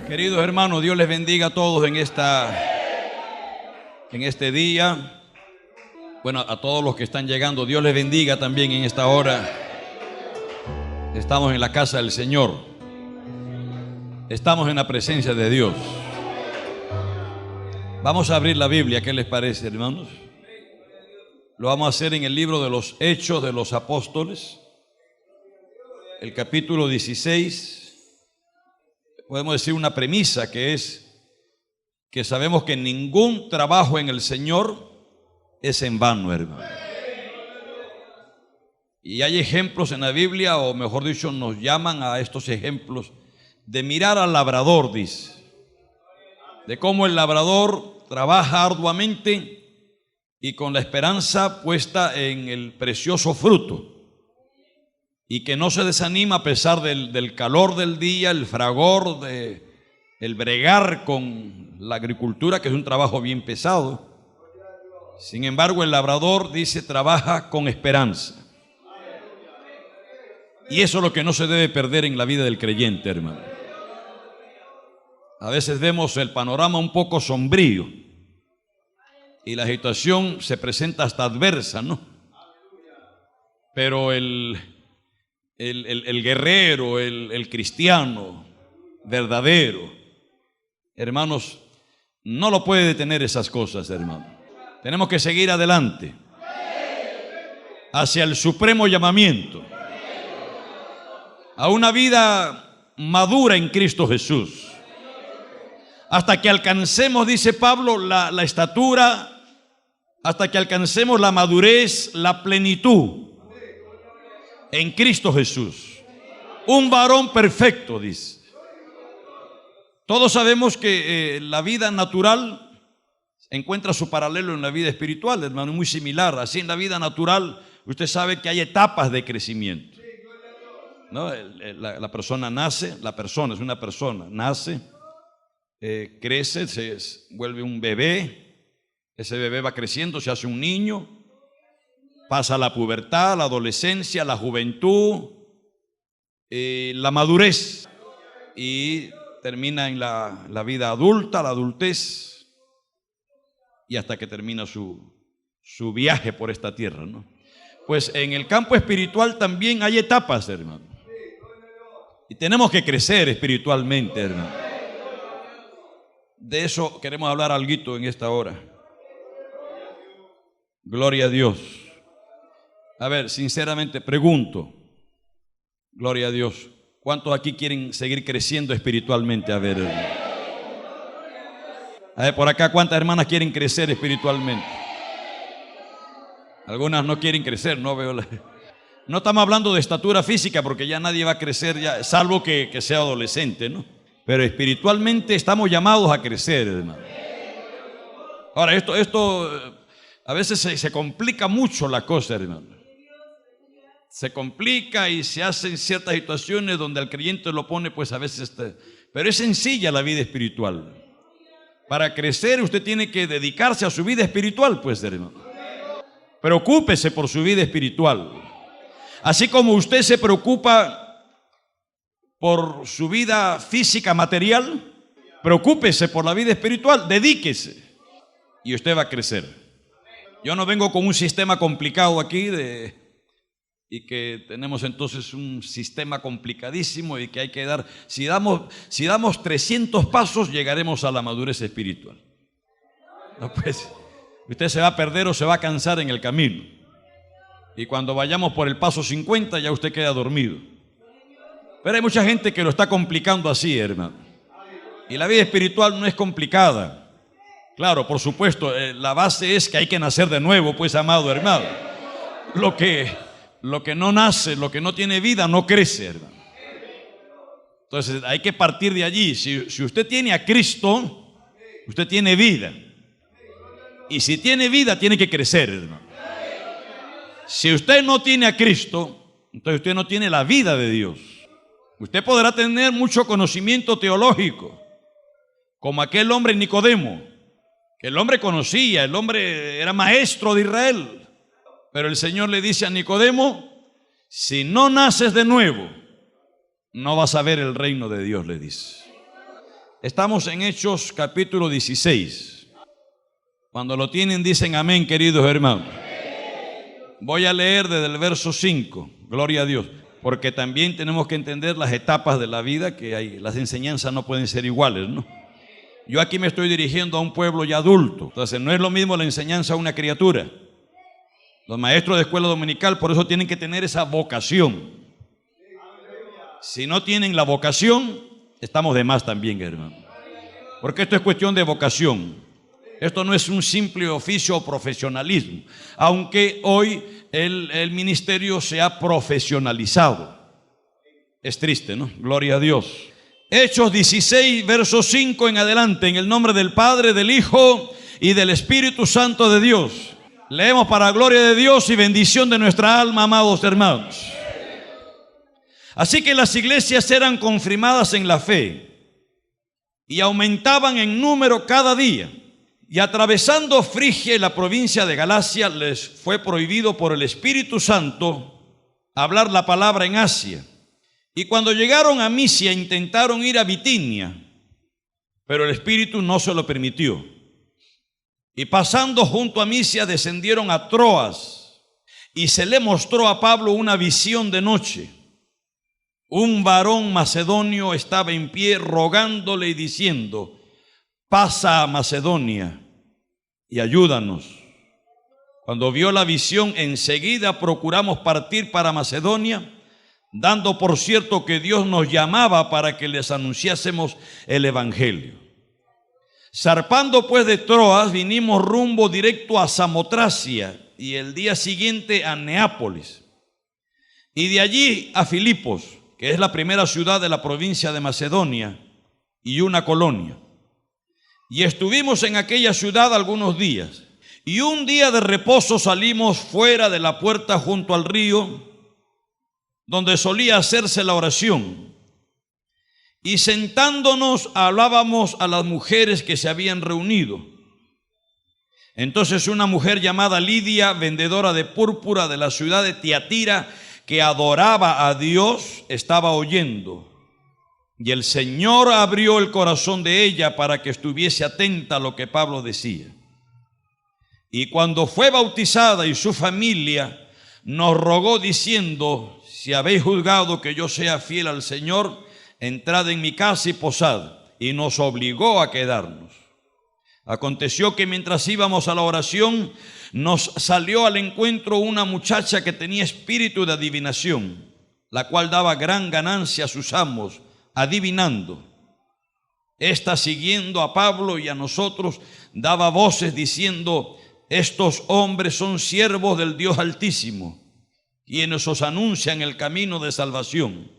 Queridos hermanos, Dios les bendiga a todos en este día. Bueno, a todos los que están llegando, Dios les bendiga también en esta hora. Estamos en la casa del Señor. Estamos en la presencia de Dios. Vamos a abrir la Biblia, ¿qué les parece, hermanos? Lo vamos a hacer en el libro de los Hechos de los Apóstoles, el capítulo 16. Podemos decir una premisa que es que sabemos que ningún trabajo en el Señor es en vano, hermano. Y hay ejemplos en la Biblia, o mejor dicho, nos llaman a estos ejemplos de mirar al labrador, dice, de cómo el labrador trabaja arduamente y con la esperanza puesta en el precioso fruto, y que no se desanima a pesar del calor del día, el fragor, el bregar con la agricultura, que es un trabajo bien pesado. Sin embargo, el labrador, dice, trabaja con esperanza. Y eso es lo que no se debe perder en la vida del creyente, hermano. A veces vemos el panorama un poco sombrío y la situación se presenta hasta adversa, ¿no? Pero el guerrero, el cristiano verdadero, hermanos, no lo puede detener esas cosas, hermano. Tenemos que seguir adelante hacia el supremo llamamiento a una vida madura en Cristo Jesús, hasta que alcancemos, dice Pablo, la estatura, hasta que alcancemos la madurez, la plenitud en Cristo Jesús. Un varón perfecto, dice. Todos sabemos que la vida natural encuentra su paralelo en la vida espiritual, hermano, muy similar. Así, en la vida natural, usted sabe que hay etapas de crecimiento, ¿no? La persona nace, es una persona, nace, crece, se vuelve un bebé, ese bebé va creciendo, se hace un niño, pasa la pubertad, la adolescencia, la juventud, la madurez, y termina en la vida adulta, la adultez, y hasta que termina su viaje por esta tierra, ¿no? Pues en el campo espiritual también hay etapas, hermano, y tenemos que crecer espiritualmente, hermano. De eso queremos hablar algo en esta hora. Gloria a Dios. A ver, sinceramente pregunto, gloria a Dios, ¿cuántos aquí quieren seguir creciendo espiritualmente? A ver, por acá, ¿cuántas hermanas quieren crecer espiritualmente? Algunas no quieren crecer, no veo No estamos hablando de estatura física, porque ya nadie va a crecer, ya, salvo que sea adolescente, ¿no? Pero espiritualmente estamos llamados a crecer, hermano. Ahora, esto a veces se complica mucho la cosa, hermano. Se complica y se hacen ciertas situaciones donde al creyente lo pone, pues a veces, pero es sencilla la vida espiritual. Para crecer usted tiene que dedicarse a su vida espiritual, pues, hermano. Preocúpese por su vida espiritual. Así como usted se preocupa por su vida física y preocúpese por la vida espiritual, dedíquese y usted va a crecer. Yo no vengo con un sistema complicado aquí y que tenemos entonces un sistema complicadísimo y que hay que dar, si damos 300 pasos llegaremos a la madurez espiritual. No, pues, usted se va a perder o se va a cansar en el camino, y cuando vayamos por el paso 50 ya usted queda dormido. Pero hay mucha gente que lo está complicando así, hermano, y la vida espiritual no es complicada. Claro, por supuesto, la base es que hay que nacer de nuevo, pues, amado hermano. Lo que no nace, lo que no tiene vida, no crece, hermano. Entonces hay que partir de allí. Si usted tiene a Cristo, usted tiene vida. Y si tiene vida, tiene que crecer, hermano. Si usted no tiene a Cristo, entonces usted no tiene la vida de Dios. Usted podrá tener mucho conocimiento teológico, como aquel hombre Nicodemo, que el hombre conocía, el hombre era maestro de Israel. Pero el Señor le dice a Nicodemo: si no naces de nuevo, no vas a ver el reino de Dios, le dice. Estamos en Hechos capítulo 16. Cuando lo tienen dicen amén, queridos hermanos. Voy a leer desde el verso 5, gloria a Dios, porque también tenemos que entender las etapas de la vida que hay. Las enseñanzas no pueden ser iguales, ¿no? Yo aquí me estoy dirigiendo a un pueblo ya adulto, entonces no es lo mismo la enseñanza a una criatura. Los maestros de escuela dominical por eso tienen que tener esa vocación. Si no tienen la vocación, estamos de más también, hermano. Porque esto es cuestión de vocación. Esto no es un simple oficio o profesionalismo, aunque hoy el ministerio se ha profesionalizado. Es triste, ¿no? Gloria a Dios. Hechos 16, verso 5 en adelante, en el nombre del Padre, del Hijo y del Espíritu Santo de Dios. Leemos para gloria de Dios y bendición de nuestra alma, amados hermanos. Así que las iglesias eran confirmadas en la fe y aumentaban en número cada día. Y atravesando Frigia y la provincia de Galacia, les fue prohibido por el Espíritu Santo hablar la palabra en Asia. Y cuando llegaron a Misia intentaron ir a Bitinia, pero el Espíritu no se lo permitió. Y pasando junto a Misia descendieron a Troas, y se le mostró a Pablo una visión de noche. Un varón macedonio estaba en pie rogándole y diciendo: pasa a Macedonia y ayúdanos. Cuando vio la visión, enseguida procuramos partir para Macedonia, dando por cierto que Dios nos llamaba para que les anunciásemos el evangelio. Zarpando pues de Troas, vinimos rumbo directo a Samotracia y el día siguiente a Neápolis, y de allí a Filipos, que es la primera ciudad de la provincia de Macedonia y una colonia. Y estuvimos en aquella ciudad algunos días, y un día de reposo salimos fuera de la puerta junto al río, donde solía hacerse la oración, y sentándonos hablábamos a las mujeres que se habían reunido. Entonces una mujer llamada Lidia, vendedora de púrpura de la ciudad de Tiatira, que adoraba a Dios, estaba oyendo. Y el Señor abrió el corazón de ella para que estuviese atenta a lo que Pablo decía. Y cuando fue bautizada y su familia, nos rogó diciendo: si habéis juzgado que yo sea fiel al Señor, entrad en mi casa y posad. Y nos obligó a quedarnos. Aconteció que mientras íbamos a la oración, nos salió al encuentro una muchacha que tenía espíritu de adivinación, la cual daba gran ganancia a sus amos, adivinando. Esta, siguiendo a Pablo y a nosotros, daba voces diciendo: estos hombres son siervos del Dios Altísimo, quienes os anuncian el camino de salvación.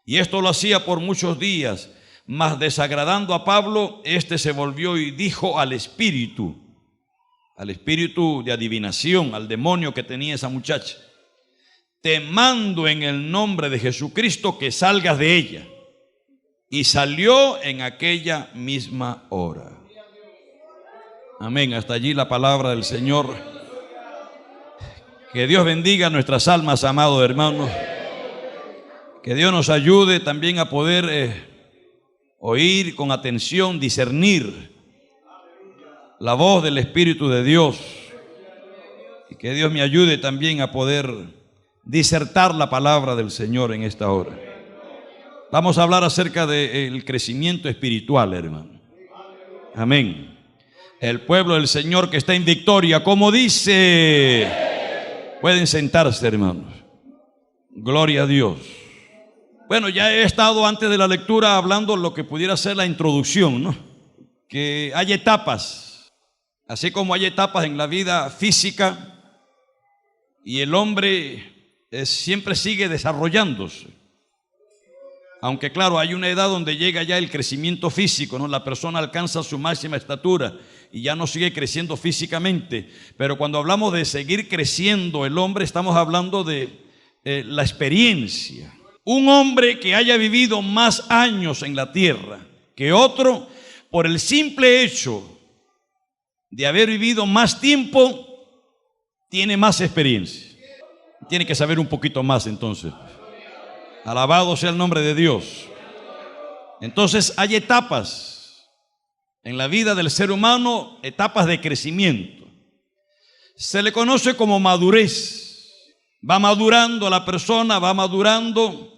Y esto lo hacía por muchos días, mas desagradando a Pablo, éste se volvió y dijo al espíritu de adivinación, al demonio que tenía esa muchacha: te mando en el nombre de Jesucristo que salgas de ella. Y salió en aquella misma hora. Amén. Hasta allí la palabra del Señor. Que Dios bendiga nuestras almas, amados hermanos. Que Dios nos ayude también a poder oír con atención, discernir la voz del Espíritu de Dios. Y que Dios me ayude también a poder disertar la palabra del Señor en esta hora. Vamos a hablar acerca del crecimiento espiritual, hermano. Amén. El pueblo del Señor que está en victoria, como dice. Pueden sentarse, hermanos. Gloria a Dios. Bueno, ya he estado antes de la lectura hablando lo que pudiera ser la introducción, ¿no? Que hay etapas, así como hay etapas en la vida física, y el hombre siempre sigue desarrollándose. Aunque claro, hay una edad donde llega ya el crecimiento físico, ¿no? La persona alcanza su máxima estatura y ya no sigue creciendo físicamente. Pero cuando hablamos de seguir creciendo el hombre, estamos hablando de la experiencia. Un hombre que haya vivido más años en la tierra que otro, por el simple hecho de haber vivido más tiempo, tiene más experiencia. Tiene que saber un poquito más entonces. Alabado sea el nombre de Dios. Entonces hay etapas. en la vida del ser humano etapas de crecimiento. Se le conoce como madurez. Va madurando la persona, va madurando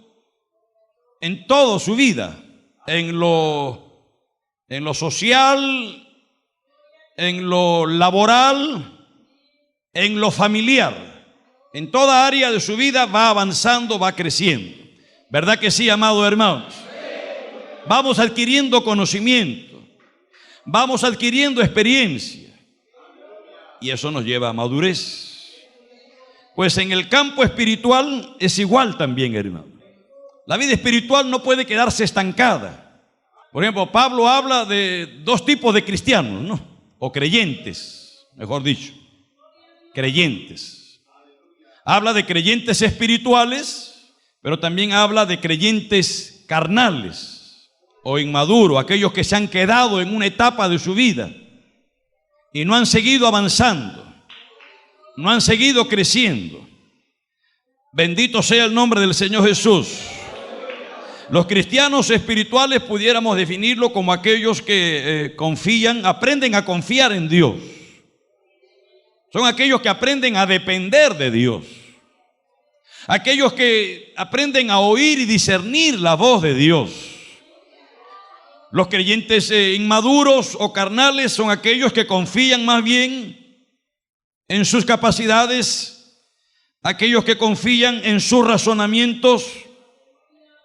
en toda su vida, en lo social, en lo laboral, en lo familiar. En toda área de su vida va avanzando, va creciendo. ¿Verdad que sí, amados hermanos? Vamos adquiriendo conocimiento, vamos adquiriendo experiencia, y eso nos lleva a madurez. Pues en el campo espiritual es igual también, hermano. La vida espiritual no puede quedarse estancada. Por ejemplo, Pablo habla de dos tipos de cristianos, ¿no? O creyentes, mejor dicho, creyentes. Habla de creyentes espirituales, pero también habla de creyentes carnales o inmaduros, aquellos que se han quedado en una etapa de su vida y no han seguido avanzando, no han seguido creciendo. Bendito sea el nombre del Señor Jesús. Los cristianos espirituales pudiéramos definirlo como aquellos que confían, aprenden a confiar en Dios. Son aquellos que aprenden a depender de Dios. Aquellos que aprenden a oír y discernir la voz de Dios. Los creyentes inmaduros o carnales son aquellos que confían más bien en sus capacidades, aquellos que confían en sus razonamientos,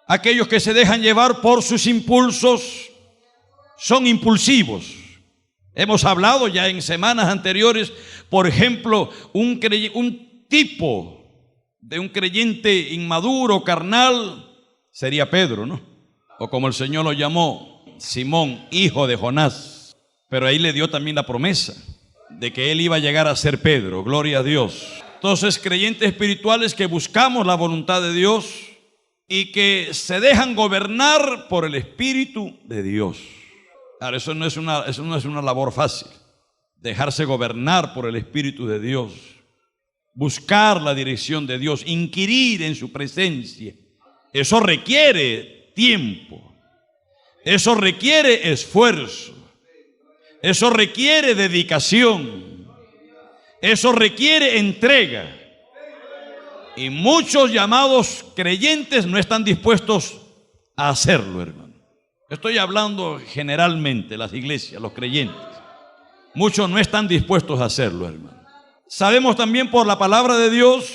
aquellos que se dejan llevar por sus impulsos, son impulsivos. Hemos hablado ya en semanas anteriores, por ejemplo, un tipo de un creyente inmaduro, carnal, sería Pedro, ¿no? O como el Señor lo llamó, Simón, hijo de Jonás. Pero ahí le dio también la promesa de que él iba a llegar a ser Pedro. Gloria a Dios. Entonces, creyentes espirituales que buscamos la voluntad de Dios y que se dejan gobernar por el Espíritu de Dios. Ahora, eso no es una labor fácil. Dejarse gobernar por el Espíritu de Dios. Buscar la dirección de Dios, inquirir en su presencia. Eso requiere tiempo. Eso requiere esfuerzo, eso requiere dedicación, eso requiere entrega. Y muchos llamados creyentes no están dispuestos a hacerlo, hermano. Estoy hablando generalmente, las iglesias, los creyentes. Muchos no están dispuestos a hacerlo, hermano. Sabemos también por la palabra de Dios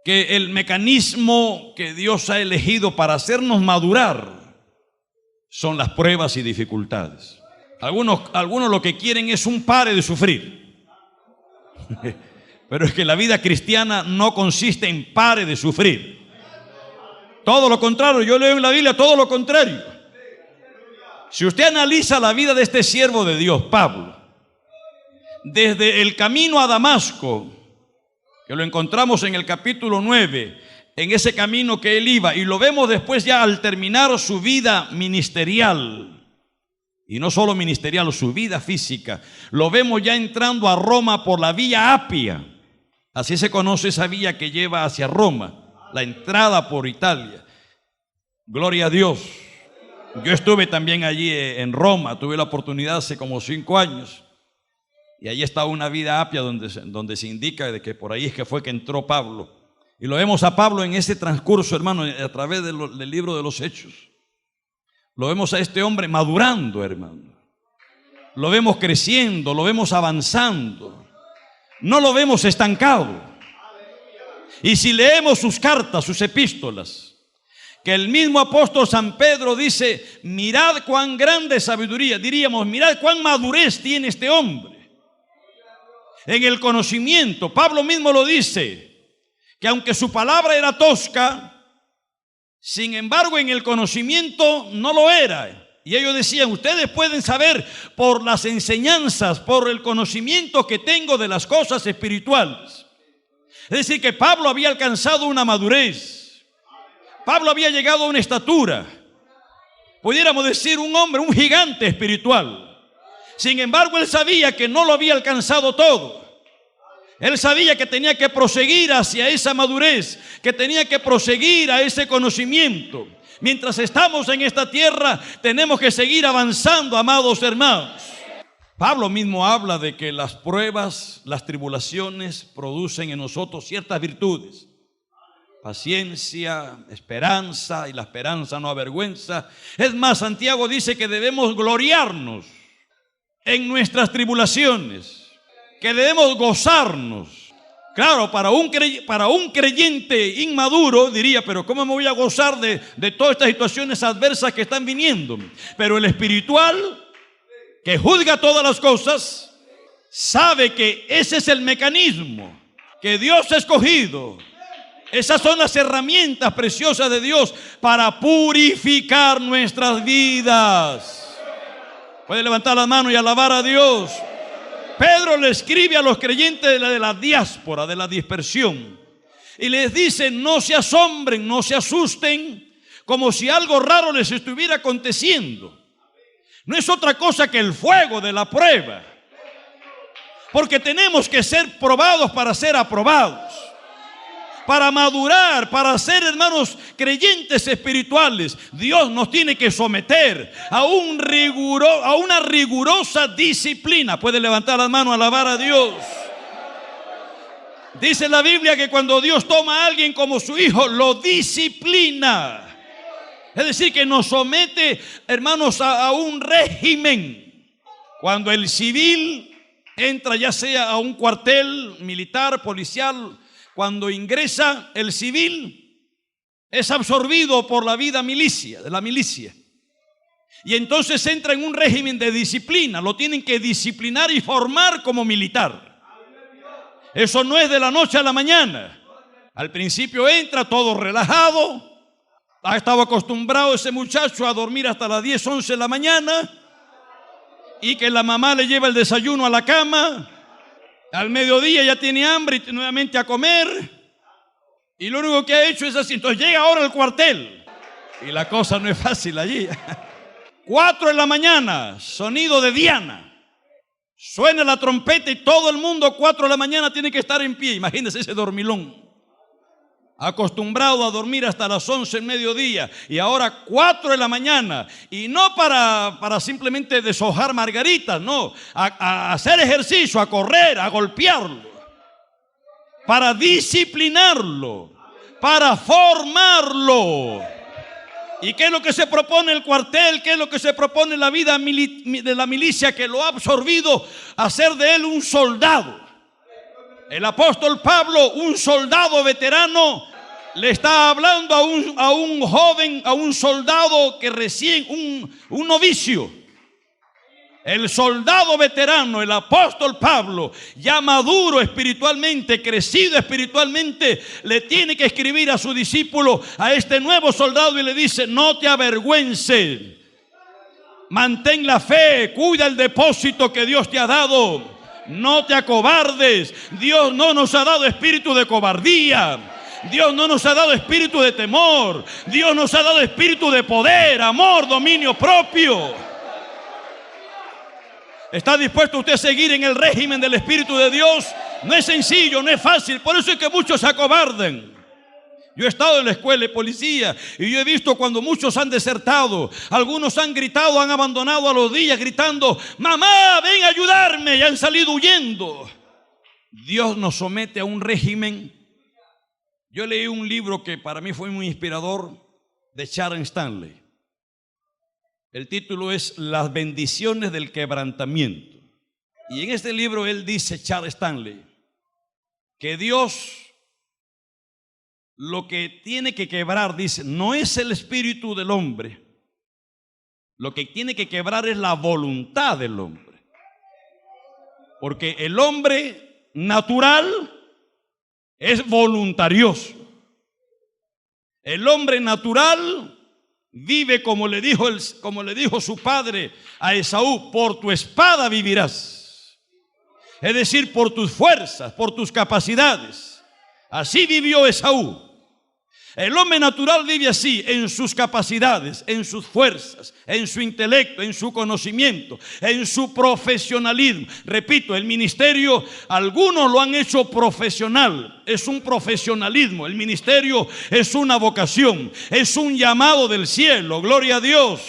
que el mecanismo que Dios ha elegido para hacernos madurar son las pruebas y dificultades. Algunos lo que quieren es un pare de sufrir. Pero es que la vida cristiana no consiste en pare de sufrir. Todo lo contrario, yo leo en la Biblia todo lo contrario. Si usted analiza la vida de este siervo de Dios, Pablo, desde el camino a Damasco, que lo encontramos en el capítulo 9, en ese camino que él iba, y lo vemos después ya al terminar su vida ministerial, y no solo ministerial, su vida física, lo vemos ya entrando a Roma por la vía Apia. Así se conoce esa vía que lleva hacia Roma, la entrada por Italia. Gloria a Dios. Yo estuve también allí en Roma, tuve la oportunidad hace como 5 años, y allí está una vía Apia donde se indica de que por ahí es que fue que entró Pablo. Y lo vemos a Pablo en ese transcurso, hermano, a través del libro de los Hechos. Lo vemos a este hombre madurando, hermano. Lo vemos creciendo, lo vemos avanzando. No lo vemos estancado. Y si leemos sus cartas, sus epístolas, que el mismo apóstol San Pedro dice, mirad cuán grande sabiduría, diríamos, mirad cuán madurez tiene este hombre. En el conocimiento, Pablo mismo lo dice, que aunque su palabra era tosca, sin embargo en el conocimiento no lo era. Y ellos decían, ustedes pueden saber por las enseñanzas, por el conocimiento que tengo de las cosas espirituales. Es decir, que Pablo había alcanzado una madurez. Pablo había llegado a una estatura, pudiéramos decir un hombre, un gigante espiritual. Sin embargo, él sabía que no lo había alcanzado todo. Él sabía que tenía que proseguir hacia esa madurez, que tenía que proseguir a ese conocimiento. Mientras estamos en esta tierra, tenemos que seguir avanzando, amados hermanos. Pablo mismo habla de que las pruebas, las tribulaciones producen en nosotros ciertas virtudes. Paciencia, esperanza, y la esperanza no avergüenza. Es más, Santiago dice que debemos gloriarnos en nuestras tribulaciones, que debemos gozarnos. Claro, para un creyente inmaduro diría, pero ¿cómo me voy a gozar de todas estas situaciones adversas que están viniendo? Pero el espiritual, que juzga todas las cosas, sabe que ese es el mecanismo que Dios ha escogido. Esas son las herramientas preciosas de Dios para purificar nuestras vidas. Puede levantar las manos y alabar a Dios. Pedro le escribe a los creyentes de la diáspora, de la dispersión, y les dice: no se asombren, no se asusten, como si algo raro les estuviera aconteciendo. No es otra cosa que el fuego de la prueba, porque tenemos que ser probados para ser aprobados, para madurar, para ser, hermanos, creyentes espirituales. Dios nos tiene que someter a una rigurosa disciplina. Puede levantar las manos, alabar a Dios. Dice la Biblia que cuando Dios toma a alguien como su hijo, lo disciplina. Es decir, que nos somete, hermanos, a un régimen. Cuando el civil entra, ya sea a un cuartel militar, policial, cuando ingresa el civil, es absorbido por la vida de la milicia. Y entonces entra en un régimen de disciplina. Lo tienen que disciplinar y formar como militar. Eso no es de la noche a la mañana. Al principio entra todo relajado. Ha estado acostumbrado ese muchacho a dormir hasta las 10, 11 de la mañana, y que la mamá le lleva el desayuno a la cama. Al mediodía ya tiene hambre y nuevamente a comer, y lo único que ha hecho es así. Entonces llega ahora al cuartel y la cosa no es fácil allí. 4 de la mañana, sonido de Diana, suena la trompeta y todo el mundo 4 de la mañana tiene que estar en pie. Imagínense ese dormilón, acostumbrado a dormir hasta las 11 del mediodía, y ahora 4 de la mañana, y no para simplemente deshojar margaritas, no, a hacer ejercicio, a correr, a golpearlo, para disciplinarlo, para formarlo. ¿Y qué es lo que se propone el cuartel? ¿Qué es lo que se propone la vida de la milicia, que lo ha absorbido? Hacer de él un soldado. El apóstol Pablo, un soldado veterano, le está hablando a un joven, a un soldado que recién, un novicio. El soldado veterano, el apóstol Pablo, ya maduro espiritualmente, crecido espiritualmente, le tiene que escribir a su discípulo, a este nuevo soldado, y le dice: no te avergüences, mantén la fe, cuida el depósito que Dios te ha dado, no te acobardes. Dios no nos ha dado espíritu de cobardía. Dios no nos ha dado espíritu de temor. Dios nos ha dado espíritu de poder, amor, dominio propio. ¿Está dispuesto usted a seguir en el régimen del Espíritu de Dios? No es sencillo, no es fácil. Por eso es que muchos se acobardan. Yo he estado en la escuela de policía y yo he visto cuando muchos han desertado. Algunos han gritado, han abandonado a los días gritando: mamá, ven a ayudarme, y han salido huyendo. Dios nos somete a un régimen. Yo leí un libro que para mí fue muy inspirador, de Charles Stanley. El título es Las bendiciones del quebrantamiento. Y en este libro él dice, Charles Stanley, que Dios lo que tiene que quebrar, dice, no es el espíritu del hombre. Lo que tiene que quebrar es la voluntad del hombre. Porque el hombre natural es voluntarioso. El hombre natural vive como le dijo su padre a Esaú: por tu espada vivirás. Es decir, por tus fuerzas, por tus capacidades. Así vivió Esaú. El hombre natural vive así, en sus capacidades, en sus fuerzas, en su intelecto, en su conocimiento, en su profesionalismo. Repito, el ministerio, algunos lo han hecho profesional, es un profesionalismo. El ministerio es una vocación, es un llamado del cielo. Gloria a Dios,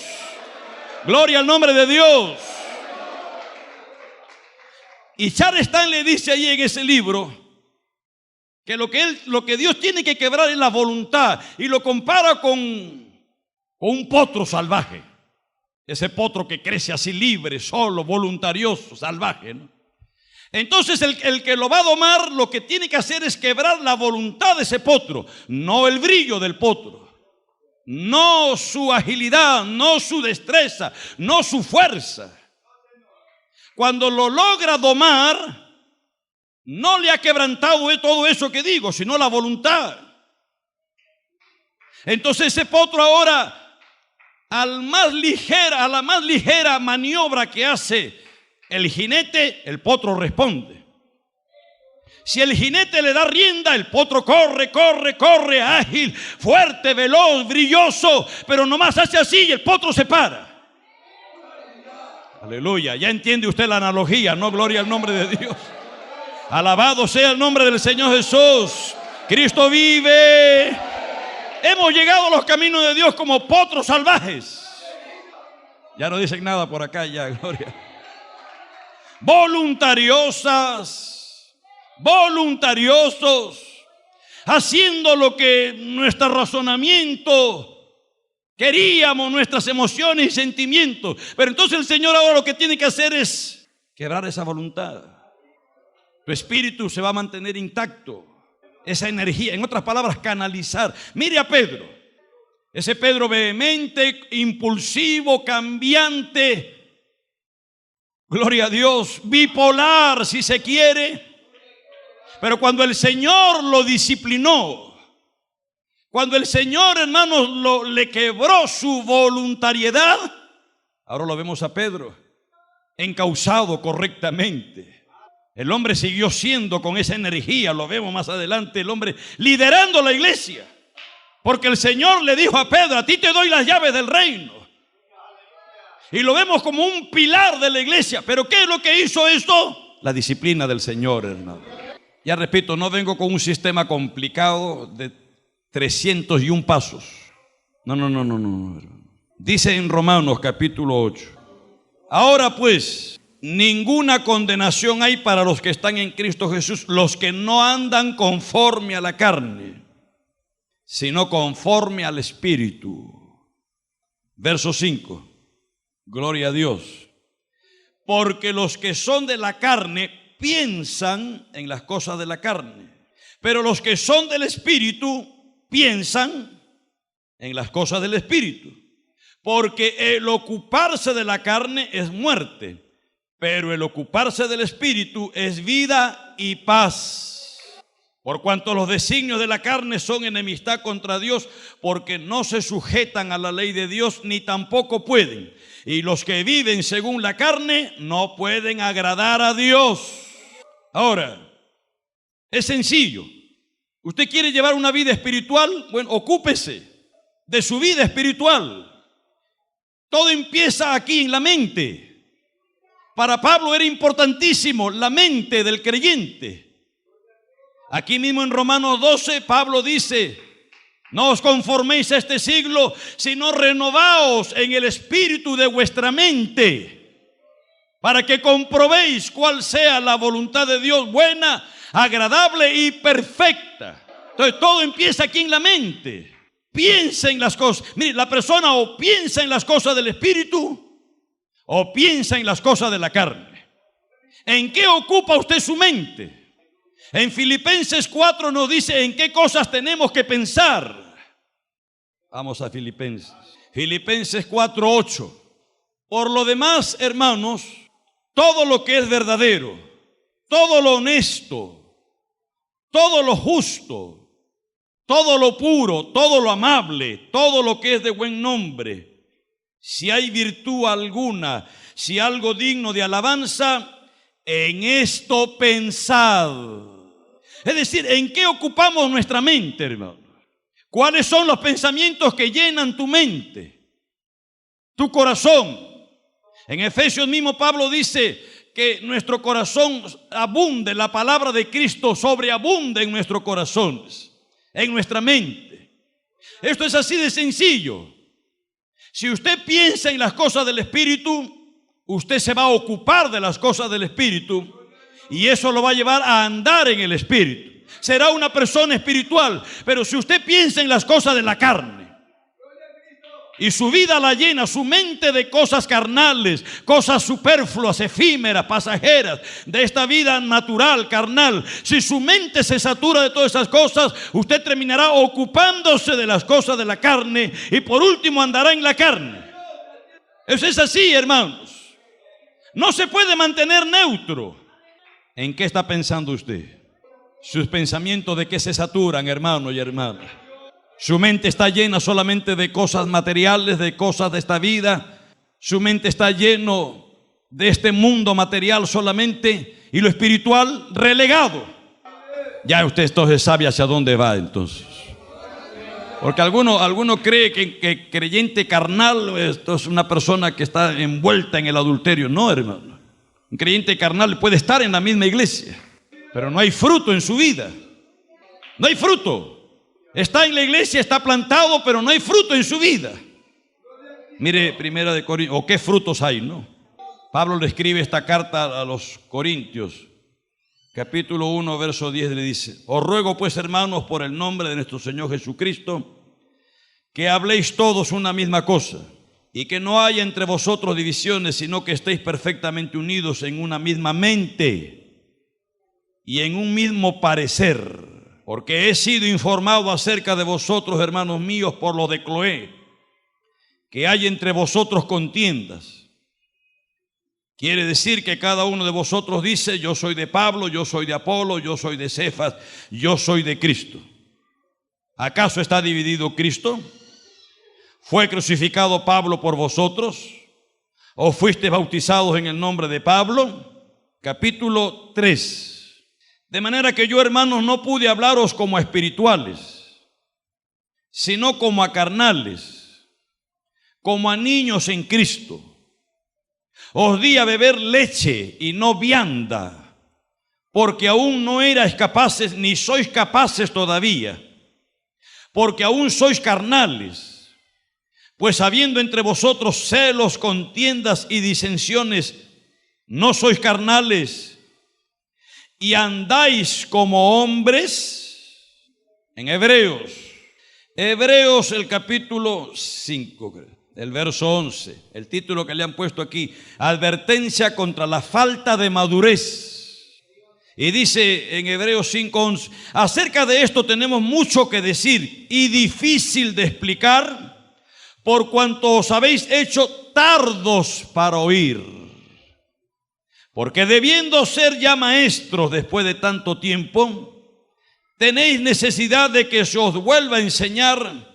gloria al nombre de Dios. Y Charles Stanley dice ahí en ese libro que lo que Dios tiene que quebrar es la voluntad, y lo compara con un potro salvaje. Ese potro que crece así libre, solo, voluntarioso, salvaje, ¿no? Entonces el que lo va a domar, lo que tiene que hacer es quebrar la voluntad de ese potro, no el brillo del potro, no su agilidad, no su destreza, no su fuerza. Cuando lo logra domar, no le ha quebrantado todo eso que digo, sino la voluntad. Entonces ese potro ahora, a la más ligera maniobra que hace el jinete, el potro responde. Si el jinete le da rienda, el potro corre, ágil, fuerte, veloz, brilloso, pero nomás hace así y el potro se para. Aleluya, ya entiende usted la analogía, ¿no? Gloria al nombre de Dios. Alabado sea el nombre del Señor Jesús. Cristo vive. Hemos llegado a los caminos de Dios como potros salvajes. Ya no dicen nada por acá, ya, gloria. Voluntariosos, haciendo lo que nuestro razonamiento queríamos, nuestras emociones y sentimientos. Pero entonces el Señor ahora lo que tiene que hacer es quebrar esa voluntad. Tu espíritu se va a mantener intacto. Esa energía, en otras palabras, canalizar. Mire a Pedro. Ese Pedro vehemente, impulsivo, cambiante. Gloria a Dios. Bipolar, si se quiere. Pero cuando el Señor lo disciplinó, cuando el Señor, hermanos, le quebró su voluntariedad, ahora lo vemos a Pedro encauzado correctamente. El hombre siguió siendo con esa energía, lo vemos más adelante, el hombre liderando la iglesia. Porque el Señor le dijo a Pedro: a ti te doy las llaves del reino. Y lo vemos como un pilar de la iglesia. ¿Pero qué es lo que hizo esto? La disciplina del Señor, hermano. Ya repito, no vengo con un sistema complicado de 301 pasos. No. Dice en Romanos capítulo 8. Ahora pues, ninguna condenación hay para los que están en Cristo Jesús, los que no andan conforme a la carne, sino conforme al Espíritu. Verso 5. Gloria a Dios. Porque los que son de la carne piensan en las cosas de la carne, pero los que son del Espíritu piensan en las cosas del Espíritu. Porque el ocuparse de la carne es muerte, pero el ocuparse del Espíritu es vida y paz. Por cuanto los designios de la carne son enemistad contra Dios, porque no se sujetan a la ley de Dios, ni tampoco pueden. Y los que viven según la carne no pueden agradar a Dios. Ahora, es sencillo. ¿Usted quiere llevar una vida espiritual? Bueno, ocúpese de su vida espiritual. Todo empieza aquí en la mente. Para Pablo era importantísimo la mente del creyente. Aquí mismo en Romanos 12, Pablo dice: no os conforméis a este siglo, sino renovaos en el espíritu de vuestra mente, para que comprobéis cuál sea la voluntad de Dios, buena, agradable y perfecta. Entonces todo empieza aquí en la mente. Piensa en las cosas. Mire, la persona o piensa en las cosas del espíritu o piensa en las cosas de la carne. ¿En qué ocupa usted su mente? En Filipenses 4 nos dice en qué cosas tenemos que pensar. Vamos a Filipenses. Filipenses 4:8. Por lo demás, hermanos, todo lo que es verdadero, todo lo honesto, todo lo justo, todo lo puro, todo lo amable, todo lo que es de buen nombre, si hay virtud alguna, si algo digno de alabanza, en esto pensad. Es decir, ¿en qué ocupamos nuestra mente, hermano? ¿Cuáles son los pensamientos que llenan tu mente, tu corazón? En Efesios mismo Pablo dice que nuestro corazón abunde, la palabra de Cristo sobreabunde en nuestros corazones, en nuestra mente. Esto es así de sencillo. Si usted piensa en las cosas del Espíritu, usted se va a ocupar de las cosas del Espíritu y eso lo va a llevar a andar en el Espíritu. Será una persona espiritual, pero si usted piensa en las cosas de la carne y su vida la llena, su mente, de cosas carnales, cosas superfluas, efímeras, pasajeras, de esta vida natural, carnal, si su mente se satura de todas esas cosas, usted terminará ocupándose de las cosas de la carne y por último andará en la carne. Eso es así, hermanos. No se puede mantener neutro. ¿En qué está pensando usted? Sus pensamientos, ¿de qué se saturan, hermano y hermana? Su mente está llena solamente de cosas materiales, de cosas de esta vida. Su mente está lleno de este mundo material solamente, y lo espiritual relegado. Ya usted entonces sabe hacia dónde va entonces. Porque alguno cree que creyente carnal esto es una persona que está envuelta en el adulterio. No, hermano. Un creyente carnal puede estar en la misma iglesia, pero no hay fruto en su vida. No hay fruto. Está en la iglesia, está plantado, pero no hay fruto en su vida. Mire, Primera de Corintios, o qué frutos hay, ¿no? Pablo le escribe esta carta a los Corintios, capítulo 1, verso 10, le dice: os ruego pues, hermanos, por el nombre de nuestro Señor Jesucristo, que habléis todos una misma cosa, y que no haya entre vosotros divisiones, sino que estéis perfectamente unidos en una misma mente y en un mismo parecer, porque he sido informado acerca de vosotros, hermanos míos, por lo de Cloé, que hay entre vosotros contiendas. Quiere decir que cada uno de vosotros dice: yo soy de Pablo, yo soy de Apolo, yo soy de Cefas, yo soy de Cristo. ¿Acaso está dividido Cristo? ¿Fue crucificado Pablo por vosotros? ¿O fuiste bautizados en el nombre de Pablo? Capítulo 3. De manera que yo, hermanos, no pude hablaros como a espirituales, sino como a carnales, como a niños en Cristo. Os di a beber leche y no vianda, porque aún no erais capaces, ni sois capaces todavía, porque aún sois carnales. Pues habiendo entre vosotros celos, contiendas y disensiones, ¿no sois carnales y andáis como hombres? En Hebreos el capítulo 5, el verso 11, el título que le han puesto aquí: advertencia contra la falta de madurez. Y dice en Hebreos 5:11: acerca de esto tenemos mucho que decir y difícil de explicar, por cuanto os habéis hecho tardos para oír. Porque debiendo ser ya maestros después de tanto tiempo, tenéis necesidad de que se os vuelva a enseñar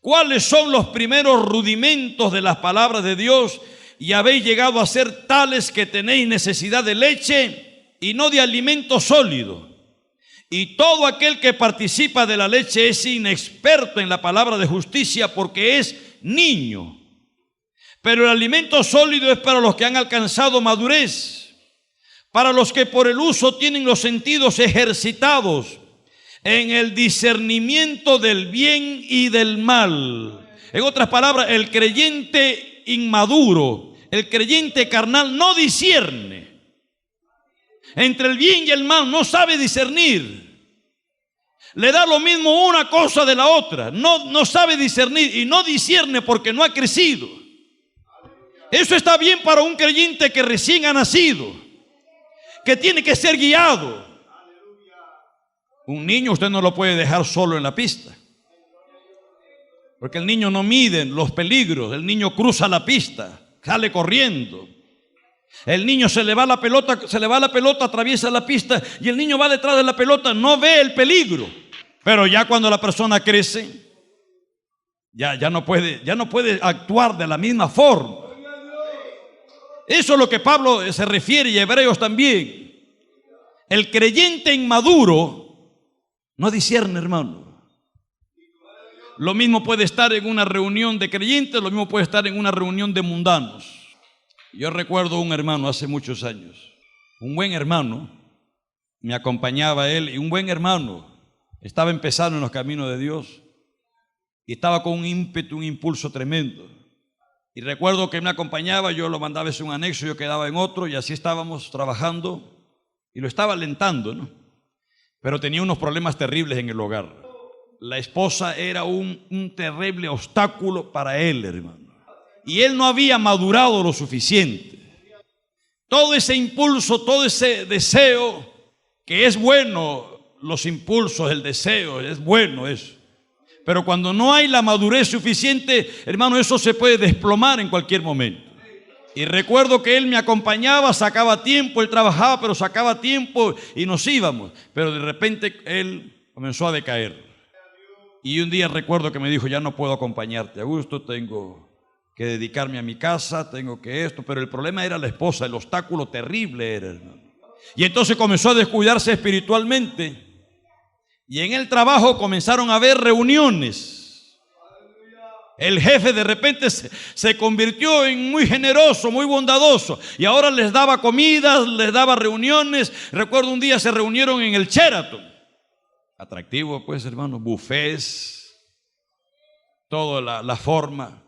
cuáles son los primeros rudimentos de las palabras de Dios, y habéis llegado a ser tales que tenéis necesidad de leche y no de alimento sólido. Y todo aquel que participa de la leche es inexperto en la palabra de justicia, porque es niño. Pero el alimento sólido es para los que han alcanzado madurez, para los que por el uso tienen los sentidos ejercitados en el discernimiento del bien y del mal. En otras palabras, el creyente inmaduro, el creyente carnal, no discierne entre el bien y el mal, no sabe discernir. Le da lo mismo una cosa de la otra, no sabe discernir y no discierne porque no ha crecido. Eso está bien para un creyente que recién ha nacido, que tiene que ser guiado. Un niño usted no lo puede dejar solo en la pista, porque el niño no mide los peligros. El niño cruza la pista, sale corriendo. El niño se le va la pelota, atraviesa la pista y el niño va detrás de la pelota, no ve el peligro. Pero ya cuando la persona crece, ya no puede actuar de la misma forma. Eso es lo que Pablo se refiere, y Hebreos también. El creyente inmaduro no discierne, hermano. Lo mismo puede estar en una reunión de creyentes, lo mismo puede estar en una reunión de mundanos. Yo recuerdo un hermano hace muchos años, un buen hermano, me acompañaba él, y un buen hermano estaba empezando en los caminos de Dios y estaba con un ímpetu, un impulso tremendo. Y recuerdo que me acompañaba, yo lo mandaba en un anexo, yo quedaba en otro, y así estábamos trabajando y lo estaba alentando, ¿no? Pero tenía unos problemas terribles en el hogar. La esposa era un terrible obstáculo para él, hermano. Y él no había madurado lo suficiente. Todo ese impulso, todo ese deseo, que es bueno, los impulsos, el deseo, es bueno eso. Pero cuando no hay la madurez suficiente, hermano, eso se puede desplomar en cualquier momento. Y recuerdo que él me acompañaba, sacaba tiempo, él trabajaba, pero sacaba tiempo y nos íbamos. Pero de repente él comenzó a decaer. Y un día recuerdo que me dijo, ya no puedo acompañarte, Augusto, tengo que dedicarme a mi casa, tengo que esto. Pero el problema era la esposa, el obstáculo terrible era, hermano. Y entonces comenzó a descuidarse espiritualmente. Y en el trabajo comenzaron a haber reuniones. El jefe de repente se convirtió en muy generoso, muy bondadoso. Y ahora les daba comidas, les daba reuniones. Recuerdo un día se reunieron en el Sheraton. Atractivo pues, hermano, buffets, toda la forma.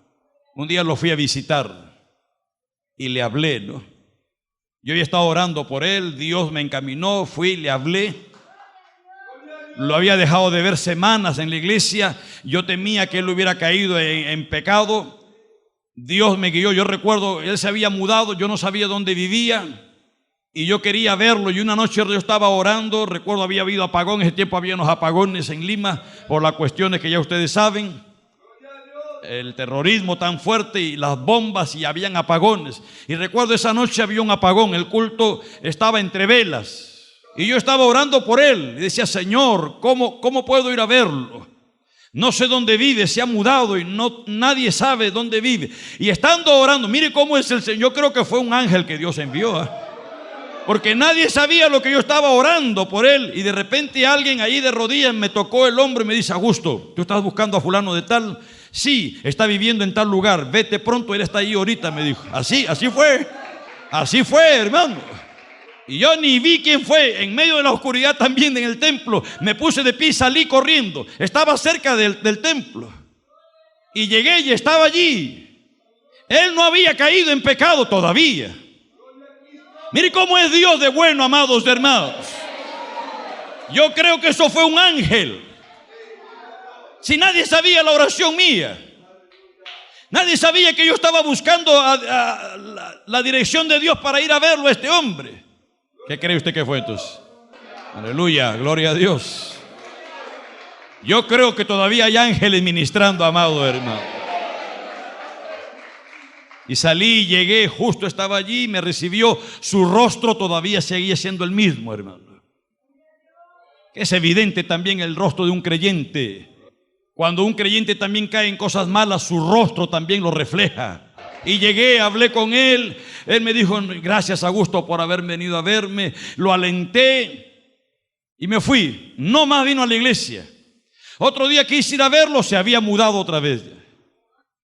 Un día lo fui a visitar y le hablé, ¿no? Yo había estado orando por él, Dios me encaminó, fui, le hablé. Lo había dejado de ver semanas en la iglesia. Yo temía que él hubiera caído en pecado. Dios me guió. Yo recuerdo, él se había mudado, yo no sabía dónde vivía y yo quería verlo. Y una noche yo estaba orando, recuerdo había habido apagón, en ese tiempo había unos apagones en Lima por las cuestiones que ya ustedes saben, el terrorismo tan fuerte y las bombas, y habían apagones. Y recuerdo esa noche había un apagón, el culto estaba entre velas. Y yo estaba orando por él y decía, Señor, ¿cómo puedo ir a verlo? No sé dónde vive, se ha mudado y nadie sabe dónde vive. Y estando orando, mire cómo es el Señor. Yo creo que fue un ángel que Dios envió, porque nadie sabía lo que yo estaba orando por él. Y de repente alguien ahí de rodillas me tocó el hombro y me dice, Augusto, ¿tú estás buscando a fulano de tal? Sí, está viviendo en tal lugar, vete pronto, él está ahí ahorita, me dijo. Así fue, hermano. Y yo ni vi quién fue. En medio de la oscuridad también en el templo, me puse de pie y salí corriendo. Estaba cerca del templo y llegué y estaba allí. Él no había caído en pecado todavía. Mire cómo es Dios de bueno, amados hermanos. Yo creo que eso fue un ángel. Si nadie sabía la oración mía, nadie sabía que yo estaba buscando la dirección de Dios para ir a verlo a este hombre. ¿Qué cree usted que fue entonces? Aleluya, gloria a Dios. Yo creo que todavía hay ángeles ministrando, amado hermano. Y salí, llegué, justo estaba allí, me recibió. Su rostro todavía seguía siendo el mismo, hermano. Es evidente también el rostro de un creyente. Cuando un creyente también cae en cosas malas, su rostro también lo refleja. Y llegué, hablé con él. Él me dijo, gracias Augusto por haber venido a verme. Lo alenté y me fui. No más vino a la iglesia. Otro día quise ir a verlo, se había mudado otra vez.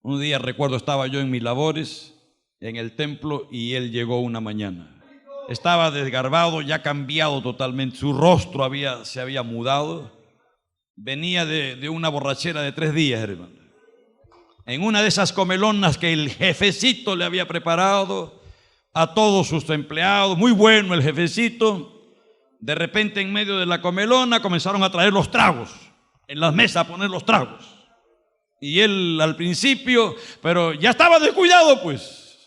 Un día recuerdo, estaba yo en mis labores en el templo y él llegó una mañana. Estaba desgarbado, ya cambiado totalmente. Su rostro se había mudado. Venía de una borrachera de 3 días, hermano. En una de esas comelonas que el jefecito le había preparado a todos sus empleados. Muy bueno el jefecito. De repente en medio de la comelona comenzaron a traer los tragos. En las mesas a poner los tragos. Y él al principio, pero ya estaba descuidado pues.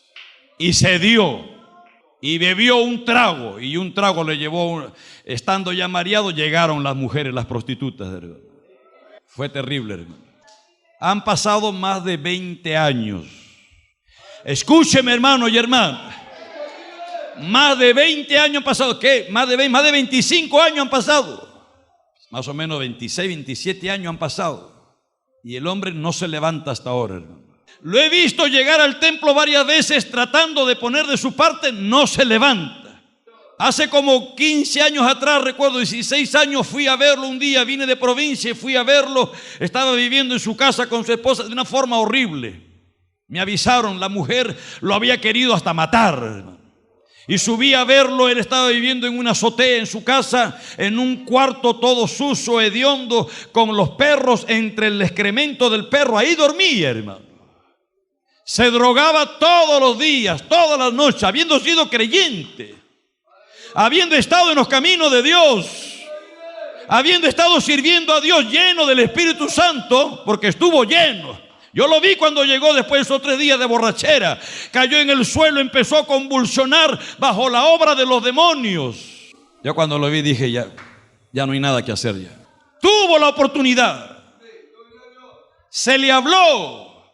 Y se dio. Y bebió un trago. Y un trago le llevó, estando ya mareado, llegaron las mujeres, las prostitutas, hermano. Fue terrible, hermano. Han pasado más de 20 años. Escúcheme, hermano y hermana. Más de 20 años han pasado. ¿Qué? Más de 25 años han pasado. Más o menos 26, 27 años han pasado. Y el hombre no se levanta hasta ahora, hermano. Lo he visto llegar al templo varias veces tratando de poner de su parte, no se levanta. Hace como 15 años atrás, recuerdo, 16 años, fui a verlo un día, vine de provincia y fui a verlo. Estaba viviendo en su casa con su esposa de una forma horrible. Me avisaron, la mujer lo había querido hasta matar. Y subí a verlo, él estaba viviendo en una azotea en su casa, en un cuarto todo sucio, hediondo, con los perros entre el excremento del perro. Ahí dormía, hermano. Se drogaba todos los días, todas las noches, habiendo sido creyente, habiendo estado en los caminos de Dios, habiendo estado sirviendo a Dios, lleno del Espíritu Santo, porque estuvo lleno. Yo lo vi cuando llegó después de esos 3 días de borrachera. Cayó en el suelo, empezó a convulsionar bajo la obra de los demonios. Yo cuando lo vi dije, ya no hay nada que hacer ya. Tuvo la oportunidad, se le habló,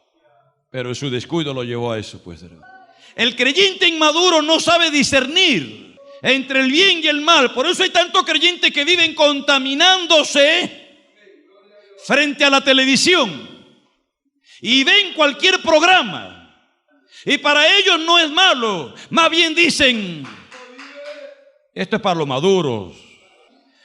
pero su descuido lo llevó a eso, pues. El creyente inmaduro no sabe discernir entre el bien y el mal. Por eso hay tantos creyentes que viven contaminándose frente a la televisión y ven cualquier programa, y para ellos no es malo, más bien dicen, esto es para los maduros.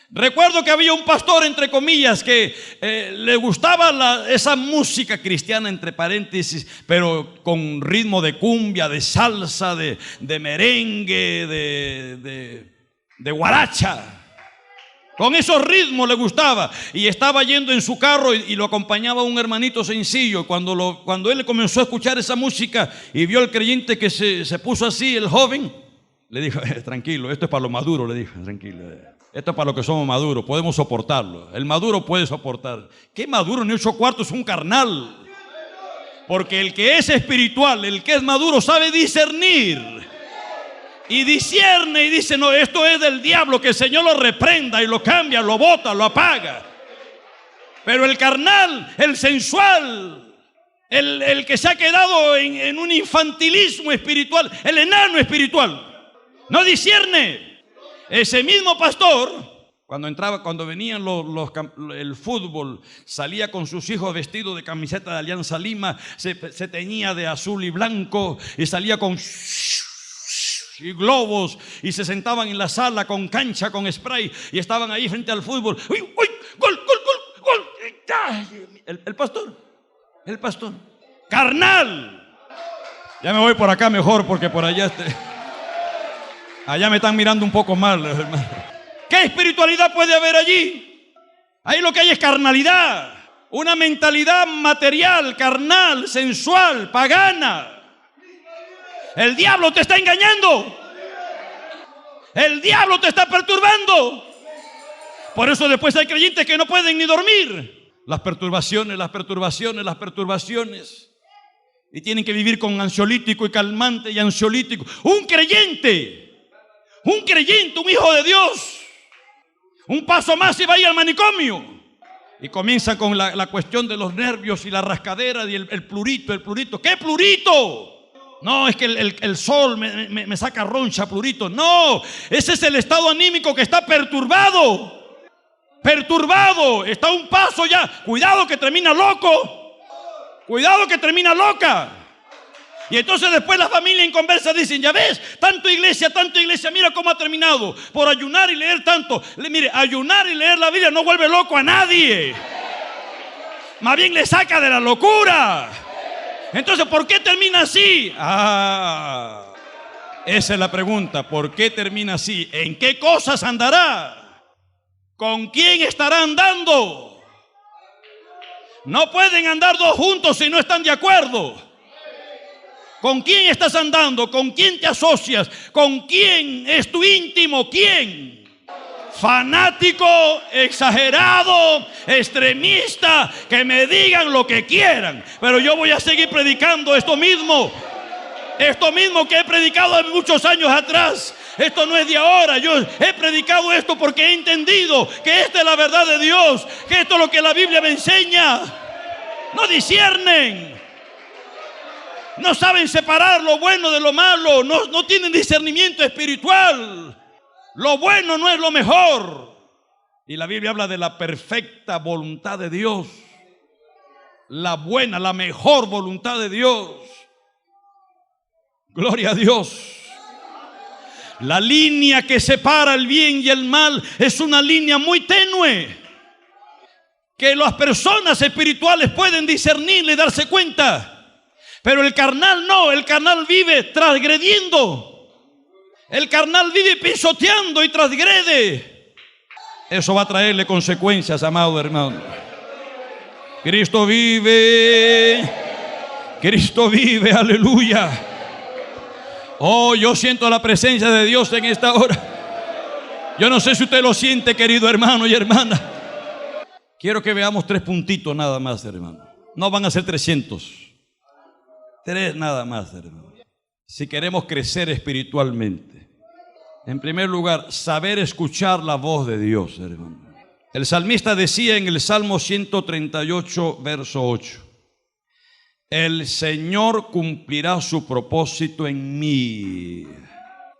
Recuerdo que había un pastor, entre comillas, que le gustaba esa música cristiana, entre paréntesis, pero con ritmo de cumbia, de salsa, de merengue, de guaracha. Con esos ritmos le gustaba, y estaba yendo en su carro y lo acompañaba un hermanito sencillo. Cuando él comenzó a escuchar esa música y vio al creyente que se puso así, el joven, le dijo, tranquilo, esto es para los maduros, le dijo, tranquilo. Esto es para los que somos maduros, podemos soportarlo. El maduro puede soportar. ¿Qué maduro? Ni 8 cuartos, es un carnal. Porque el que es espiritual, el que es maduro, sabe discernir. Y discierne y dice, no, esto es del diablo, que el Señor lo reprenda y lo cambia, lo bota, lo apaga. Pero el carnal, el sensual, el que se ha quedado en un infantilismo espiritual, el enano espiritual, no discierne. Ese mismo pastor, cuando venían el fútbol, salía con sus hijos vestidos de camiseta de Alianza Lima, se teñía de azul y blanco y salía con y globos, y se sentaban en la sala con cancha, con spray, y estaban ahí frente al fútbol. ¡Uy, uy! ¡Gol, gol, gol, gol! El pastor, carnal. Ya me voy por acá mejor, porque por allá allá me están mirando un poco mal, hermano. ¿Qué espiritualidad puede haber allí? Ahí lo que hay es carnalidad, una mentalidad material, carnal, sensual, pagana. El diablo te está engañando. El diablo te está perturbando. Por eso después hay creyentes que no pueden ni dormir. Las perturbaciones. Y tienen que vivir con ansiolítico y calmante y ansiolítico. Un creyente, un hijo de Dios, un paso más y va a ir al manicomio. Y comienza con la cuestión de los nervios y la rascadera y el plurito. ¿Qué plurito? No, es que el sol me saca roncha, plurito. No, ese es el estado anímico que está perturbado. Está a un paso ya. Cuidado que termina loco. Cuidado que termina loca. Y entonces después la familia en conversa dicen, ya ves, tanto iglesia, mira cómo ha terminado. Por ayunar y leer tanto. Mire, ayunar y leer la Biblia no vuelve loco a nadie. Más bien le saca de la locura. Entonces, ¿por qué termina así? Esa es la pregunta. ¿Por qué termina así? ¿En qué cosas andará? ¿Con quién estará andando? No pueden andar dos juntos si no están de acuerdo. ¿Con quién estás andando? ¿Con quién te asocias? ¿Con quién es tu íntimo? ¿Quién? Fanático, exagerado, extremista, que me digan lo que quieran, pero yo voy a seguir predicando esto mismo que he predicado hace muchos años atrás. Esto no es de ahora. Yo he predicado esto porque he entendido que esta es la verdad de Dios, que esto es lo que la Biblia me enseña. No disciernen, no saben separar lo bueno de lo malo, no tienen discernimiento espiritual. Lo bueno no es lo mejor. Y la Biblia habla de la perfecta voluntad de Dios. La buena, la mejor voluntad de Dios. Gloria a Dios. La línea que separa el bien y el mal es una línea muy tenue, que las personas espirituales pueden discernirle y darse cuenta, pero el carnal no. El carnal vive transgrediendo, el carnal vive pisoteando y transgrede. Eso va a traerle consecuencias, amado hermano. Cristo vive, Cristo vive, aleluya. Oh, yo siento la presencia de Dios en esta hora. Yo no sé si usted lo siente, querido hermano y hermana. Quiero que veamos 3 puntitos nada más, hermano. No van a ser 300. 3 nada más, hermano. Si queremos crecer espiritualmente. En primer lugar, saber escuchar la voz de Dios, hermano. El salmista decía en el Salmo 138, verso 8: el Señor cumplirá su propósito en mí.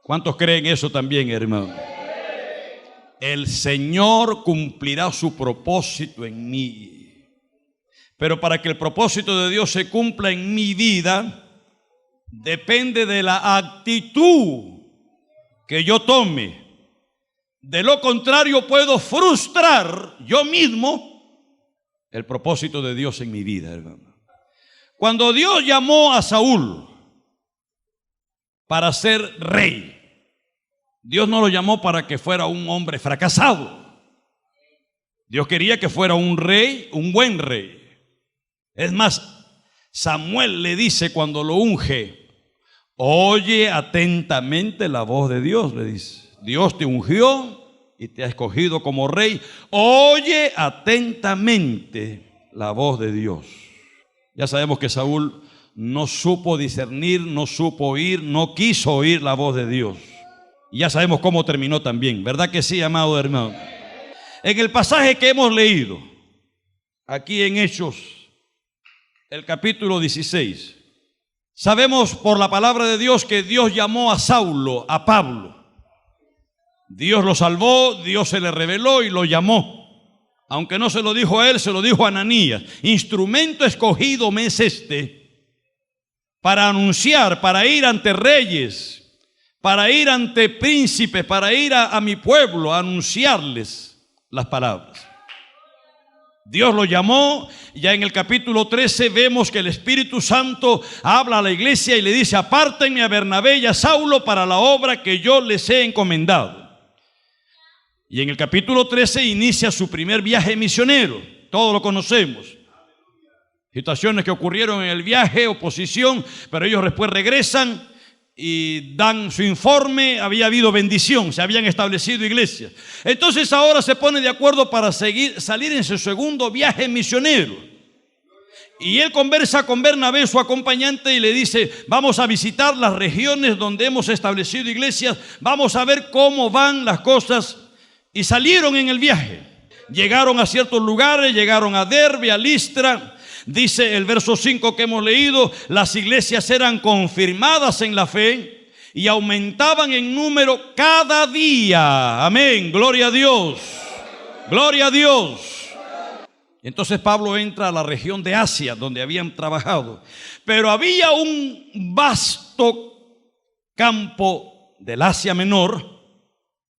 ¿Cuántos creen eso también, hermano? El Señor cumplirá su propósito en mí. Pero para que el propósito de Dios se cumpla en mi vida, depende de la actitud que yo tome. De lo contrario, puedo frustrar yo mismo el propósito de Dios en mi vida, hermano. Cuando Dios llamó a Saúl para ser rey, Dios no lo llamó para que fuera un hombre fracasado. Dios quería que fuera un rey, un buen rey. Es más, Samuel le dice cuando lo unge: oye atentamente la voz de Dios, le dice. Dios te ungió y te ha escogido como rey. Oye atentamente la voz de Dios. Ya sabemos que Saúl no supo discernir, no supo oír, no quiso oír la voz de Dios. Y ya sabemos cómo terminó también, ¿verdad que sí, amado hermano? En el pasaje que hemos leído, aquí en Hechos, el capítulo 16, sabemos por la palabra de Dios que Dios llamó a Saulo, a Pablo. Dios lo salvó, Dios se le reveló y lo llamó. Aunque no se lo dijo a él, se lo dijo a Ananías: instrumento escogido me es este para anunciar, para ir ante reyes, para ir ante príncipes, para ir a mi pueblo, a anunciarles las palabras. Dios lo llamó. Ya en el capítulo 13 vemos que el Espíritu Santo habla a la iglesia y le dice: apártenme a Bernabé y a Saulo para la obra que yo les he encomendado. Y en el capítulo 13 inicia su primer viaje misionero. Todos lo conocemos. Situaciones que ocurrieron en el viaje, oposición, pero ellos después regresan y dan su informe. Había habido bendición, se habían establecido iglesias. Entonces ahora se pone de acuerdo para salir en su segundo viaje misionero. Y él conversa con Bernabé, su acompañante, y le dice: vamos a visitar las regiones donde hemos establecido iglesias, vamos a ver cómo van las cosas. Y salieron en el viaje. Llegaron a ciertos lugares, llegaron a Derbe, a Listra. Dice el verso 5 que hemos leído: las iglesias eran confirmadas en la fe y aumentaban en número cada día. Amén, gloria a Dios, gloria a Dios. Entonces Pablo entra a la región de Asia, donde habían trabajado. Pero había un vasto campo del Asia Menor,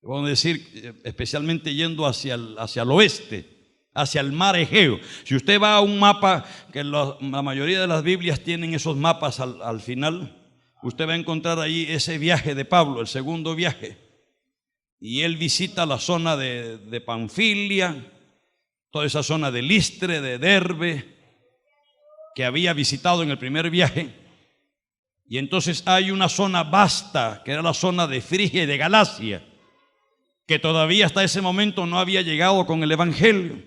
vamos a decir, especialmente yendo hacia el oeste, hacia el mar Egeo. Si usted va a un mapa, que la mayoría de las Biblias tienen esos mapas al final, usted va a encontrar ahí ese viaje de Pablo, el segundo viaje. Y él visita la zona de Panfilia, toda esa zona de Listre, de Derbe, que había visitado en el primer viaje. Y entonces hay una zona vasta, que era la zona de Frigia y de Galacia, que todavía hasta ese momento no había llegado con el evangelio.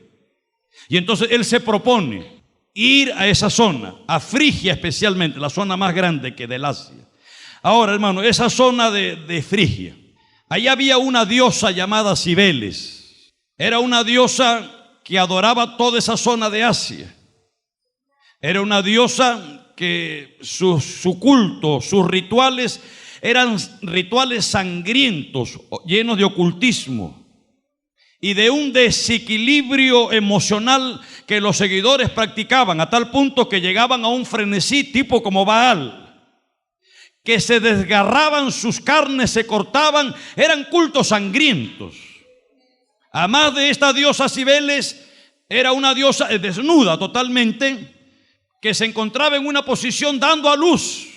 Y entonces él se propone ir a esa zona, a Frigia especialmente, la zona más grande que del Asia. Ahora, hermano, esa zona de Frigia, ahí había una diosa llamada Cibeles. Era una diosa que adoraba toda esa zona de Asia. Era una diosa que su culto, sus rituales eran rituales sangrientos, llenos de ocultismo y de un desequilibrio emocional que los seguidores practicaban, a tal punto que llegaban a un frenesí tipo como Baal. que se desgarraban, sus carnes se cortaban, eran cultos sangrientos. Además de esta diosa Cibeles, era una diosa desnuda totalmente, que se encontraba en una posición dando a luz.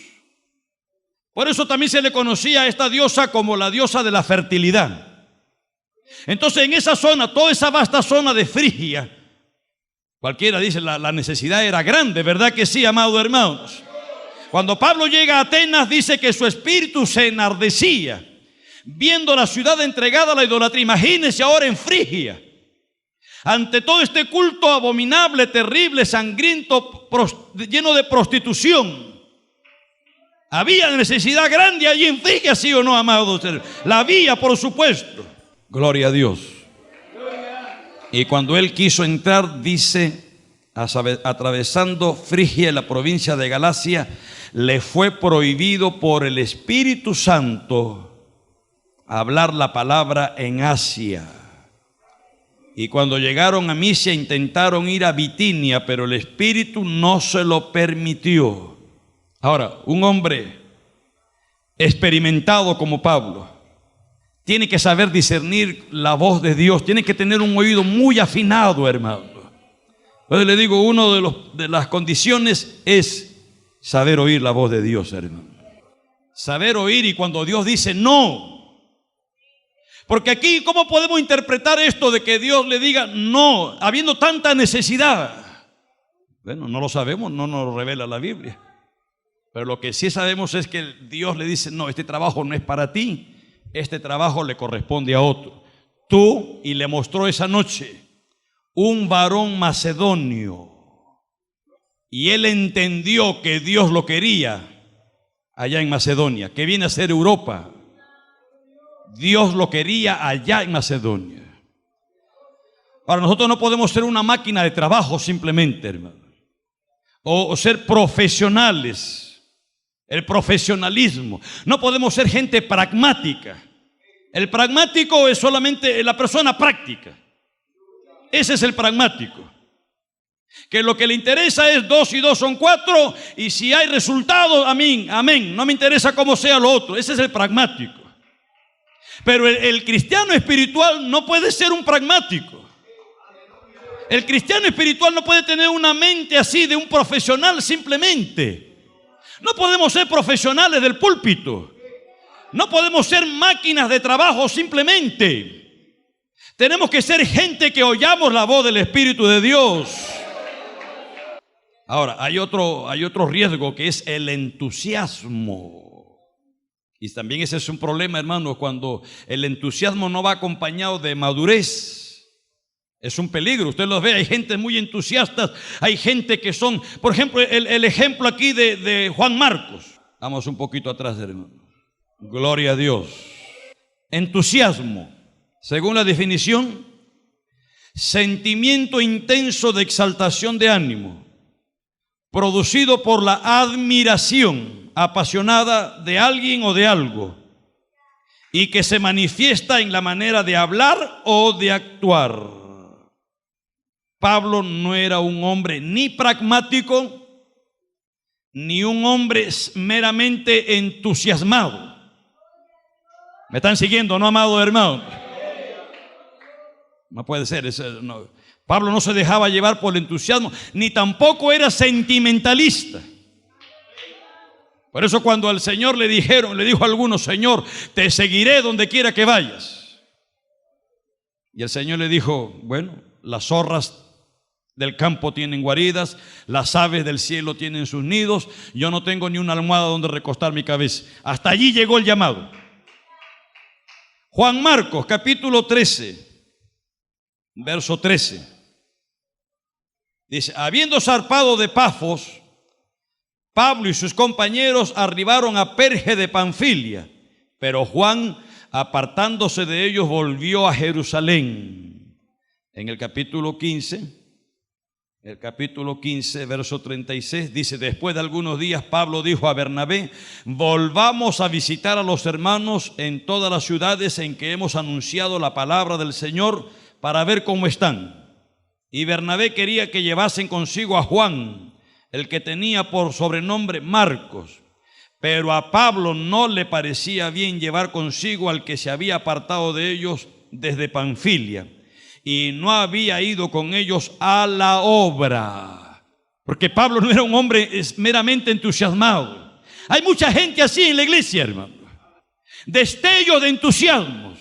Por eso también se le conocía a esta diosa como la diosa de la fertilidad. Entonces en esa zona, toda esa vasta zona de Frigia, cualquiera dice la necesidad era grande, ¿verdad que sí, amados hermanos? Cuando Pablo llega a Atenas, dice que su espíritu se enardecía viendo la ciudad entregada a la idolatría. Imagínense ahora en Frigia, ante todo este culto abominable, terrible, sangriento, lleno de prostitución. Había necesidad grande allí en Frigia, ¿sí o no, amados? La había, por supuesto. Gloria a Dios. Y cuando él quiso entrar, dice, atravesando Frigia y la provincia de Galacia, le fue prohibido por el Espíritu Santo hablar la palabra en Asia. Y cuando llegaron a Misia intentaron ir a Bitinia, pero el Espíritu no se lo permitió. Ahora, un hombre experimentado como Pablo tiene que saber discernir la voz de Dios, tiene que tener un oído muy afinado, hermano. Entonces le digo, una de las condiciones es saber oír la voz de Dios, hermano. Saber oír, y cuando Dios dice no. Porque aquí, ¿cómo podemos interpretar esto de que Dios le diga no, habiendo tanta necesidad? Bueno, no lo sabemos, no nos lo revela la Biblia. Pero lo que sí sabemos es que Dios le dice, no, este trabajo no es para ti, este trabajo le corresponde a otro. Tú, y le mostró esa noche un varón macedonio, y él entendió que Dios lo quería allá en Macedonia, que viene a ser Europa. Dios lo quería allá en Macedonia. Ahora, nosotros no podemos ser una máquina de trabajo simplemente, hermano, o ser profesionales. El profesionalismo. No podemos ser gente pragmática. El pragmático es solamente la persona práctica. Ese es el pragmático. Que lo que le interesa es 2 y 2 son 4, y si hay resultados, amén, amén. No me interesa cómo sea lo otro. Ese es el pragmático. Pero el cristiano espiritual no puede ser un pragmático. El cristiano espiritual no puede tener una mente así de un profesional simplemente. No podemos ser profesionales del púlpito. No podemos ser máquinas de trabajo simplemente. Tenemos que ser gente que oyamos la voz del Espíritu de Dios. Ahora, hay otro riesgo, que es el entusiasmo. Y también ese es un problema, hermanos, cuando el entusiasmo no va acompañado de madurez. Es un peligro, usted los ve, hay gente muy entusiastas, hay gente que son, por ejemplo, el ejemplo aquí de Juan Marcos. Vamos un poquito atrás, hermano. Gloria a Dios. Entusiasmo, según la definición, sentimiento intenso de exaltación de ánimo, producido por la admiración apasionada de alguien o de algo, y que se manifiesta en la manera de hablar o de actuar. Pablo no era un hombre ni pragmático, ni un hombre meramente entusiasmado. ¿Me están siguiendo, no, amado hermano? No puede ser eso, no. Pablo no se dejaba llevar por el entusiasmo, ni tampoco era sentimentalista. Por eso cuando al Señor le dijo a algunos, Señor, te seguiré donde quiera que vayas. Y el Señor le dijo, bueno, las zorras del campo tienen guaridas, las aves del cielo tienen sus nidos, yo no tengo ni una almohada donde recostar mi cabeza. Hasta allí llegó el llamado. Juan Marcos, capítulo 13, verso 13. Dice, habiendo zarpado de Pafos, Pablo y sus compañeros arribaron a Perge de Panfilia, pero Juan, apartándose de ellos, volvió a Jerusalén. En el capítulo 15, verso 36, dice, después de algunos días Pablo dijo a Bernabé, volvamos a visitar a los hermanos en todas las ciudades en que hemos anunciado la palabra del Señor para ver cómo están. Y Bernabé quería que llevasen consigo a Juan, el que tenía por sobrenombre Marcos. Pero a Pablo no le parecía bien llevar consigo al que se había apartado de ellos desde Panfilia y no había ido con ellos a la obra. Porque Pablo no era un hombre meramente entusiasmado. Hay mucha gente así en la iglesia, hermano. Destellos de entusiasmos,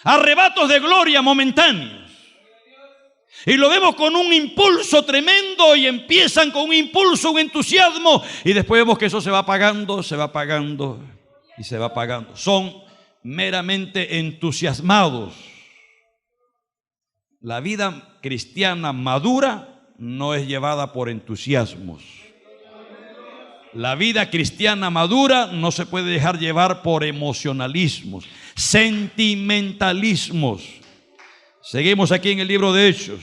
arrebatos de gloria momentáneos. Y lo vemos con un impulso tremendo y empiezan con un impulso, un entusiasmo, y después vemos que eso se va apagando, se va apagando y se va apagando. Son meramente entusiasmados. La vida cristiana madura no es llevada por entusiasmos. La vida cristiana madura no se puede dejar llevar por emocionalismos, sentimentalismos. Seguimos aquí en el libro de Hechos.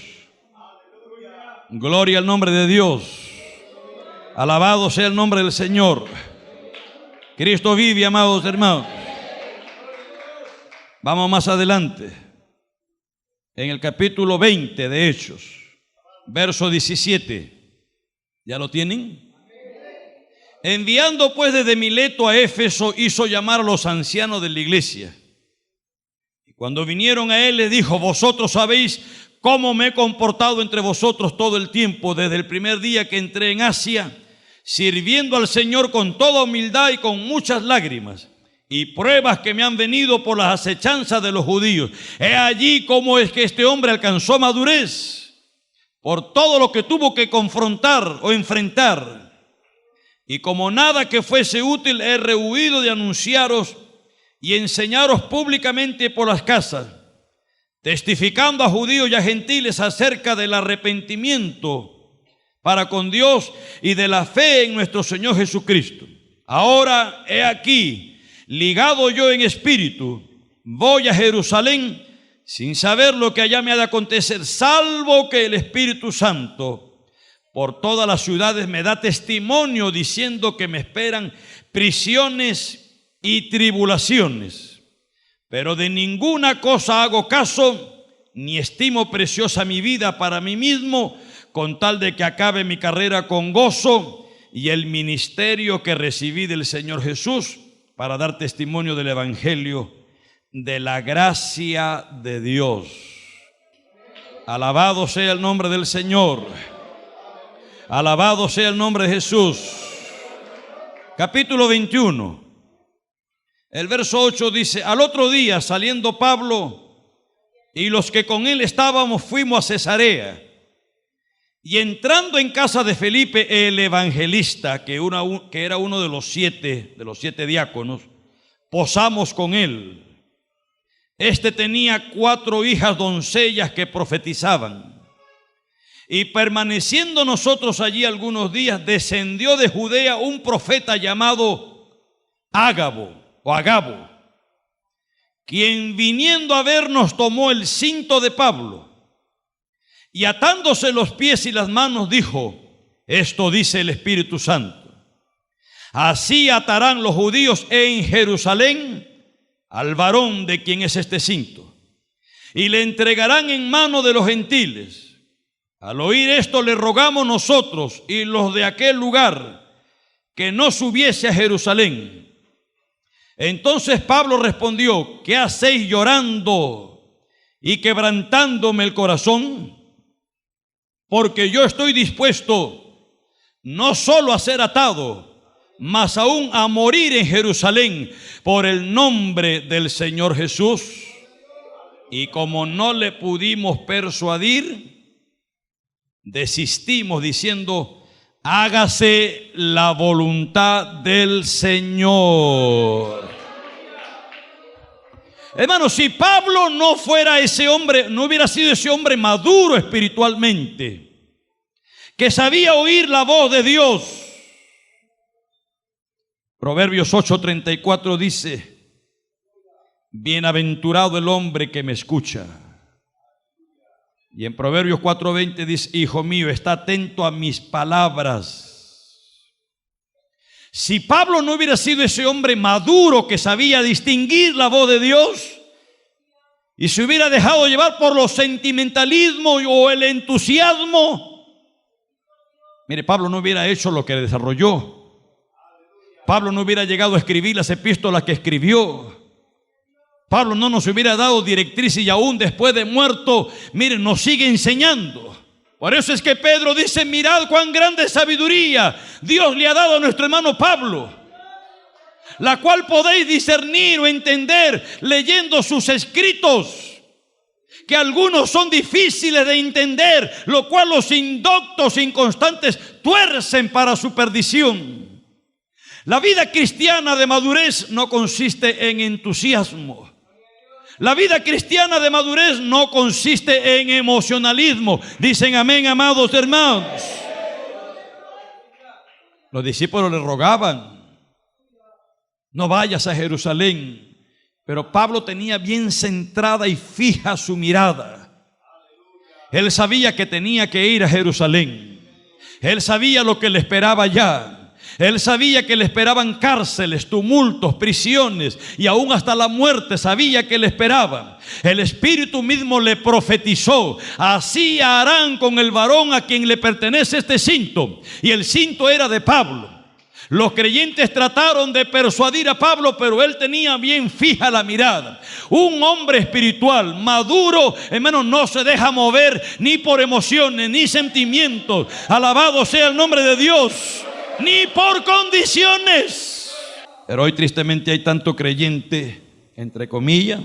Gloria al nombre de Dios. Alabado sea el nombre del Señor. Cristo vive, amados hermanos. Vamos más adelante. En el capítulo 20 de Hechos, verso 17. ¿Ya lo tienen? Enviando pues desde Mileto a Éfeso, hizo llamar a los ancianos de la iglesia. Y cuando vinieron a él, les dijo: vosotros sabéis cómo me he comportado entre vosotros todo el tiempo, desde el primer día que entré en Asia, sirviendo al Señor con toda humildad y con muchas lágrimas y pruebas que me han venido por las acechanzas de los judíos. He allí cómo es que este hombre alcanzó madurez por todo lo que tuvo que confrontar o enfrentar. Y como nada que fuese útil, he rehuido de anunciaros y enseñaros públicamente por las casas, testificando a judíos y a gentiles acerca del arrepentimiento para con Dios y de la fe en nuestro Señor Jesucristo. Ahora he aquí, ligado yo en espíritu, voy a Jerusalén sin saber lo que allá me ha de acontecer, salvo que el Espíritu Santo por todas las ciudades me da testimonio diciendo que me esperan prisiones y tribulaciones. Pero de ninguna cosa hago caso, ni estimo preciosa mi vida para mí mismo, con tal de que acabe mi carrera con gozo y el ministerio que recibí del Señor Jesús para dar testimonio del Evangelio de la gracia de Dios. Alabado sea el nombre del Señor. Alabado sea el nombre de Jesús. Capítulo 21. El verso 8 dice: al otro día, saliendo Pablo y los que con él estábamos, fuimos a Cesarea. Y entrando en casa de Felipe el evangelista, que era uno de los siete diáconos, posamos con él. Este tenía 4 hijas doncellas que profetizaban. Y permaneciendo nosotros allí algunos días, descendió de Judea un profeta llamado Agabo, quien viniendo a vernos tomó el cinto de Pablo y atándose los pies y las manos dijo: esto dice el Espíritu Santo, así atarán los judíos en Jerusalén al varón de quien es este cinto y le entregarán en mano de los gentiles. Al oír esto le rogamos nosotros y los de aquel lugar que no subiese a Jerusalén. Entonces Pablo respondió: ¿qué hacéis llorando y quebrantándome el corazón? Porque yo estoy dispuesto no solo a ser atado, mas aún a morir en Jerusalén por el nombre del Señor Jesús. Y como no le pudimos persuadir, desistimos diciendo: hágase la voluntad del Señor. Hermanos, si Pablo no fuera ese hombre, no hubiera sido ese hombre maduro espiritualmente, que sabía oír la voz de Dios. Proverbios 8:34 dice: bienaventurado el hombre que me escucha. Y en Proverbios 4:20 dice: hijo mío, está atento a mis palabras. Si Pablo no hubiera sido ese hombre maduro que sabía distinguir la voz de Dios y se hubiera dejado llevar por los sentimentalismos o el entusiasmo, mire, Pablo no hubiera hecho lo que desarrolló. Pablo no hubiera llegado a escribir las epístolas que escribió. Pablo no nos hubiera dado directrices y aún después de muerto, miren, nos sigue enseñando. Por eso es que Pedro dice: mirad cuán grande sabiduría Dios le ha dado a nuestro hermano Pablo, la cual podéis discernir o entender leyendo sus escritos, que algunos son difíciles de entender, lo cual los indoctos e inconstantes tuercen para su perdición. La vida cristiana de madurez no consiste en entusiasmo. La vida cristiana de madurez no consiste en emocionalismo. Dicen amén, amados hermanos. Los discípulos le rogaban: no vayas a Jerusalén. Pero Pablo tenía bien centrada y fija su mirada. Él sabía que tenía que ir a Jerusalén. Él sabía lo que le esperaba allá. Él sabía que le esperaban cárceles, tumultos, prisiones y aún hasta la muerte sabía que le esperaban. El Espíritu mismo le profetizó: así harán con el varón a quien le pertenece este cinto. Y el cinto era de Pablo. Los creyentes trataron de persuadir a Pablo, pero él tenía bien fija la mirada. Un hombre espiritual, maduro, hermano, no se deja mover ni por emociones, ni sentimientos. Alabado sea el nombre de Dios. Ni por condiciones. Pero hoy tristemente hay tanto creyente, entre comillas,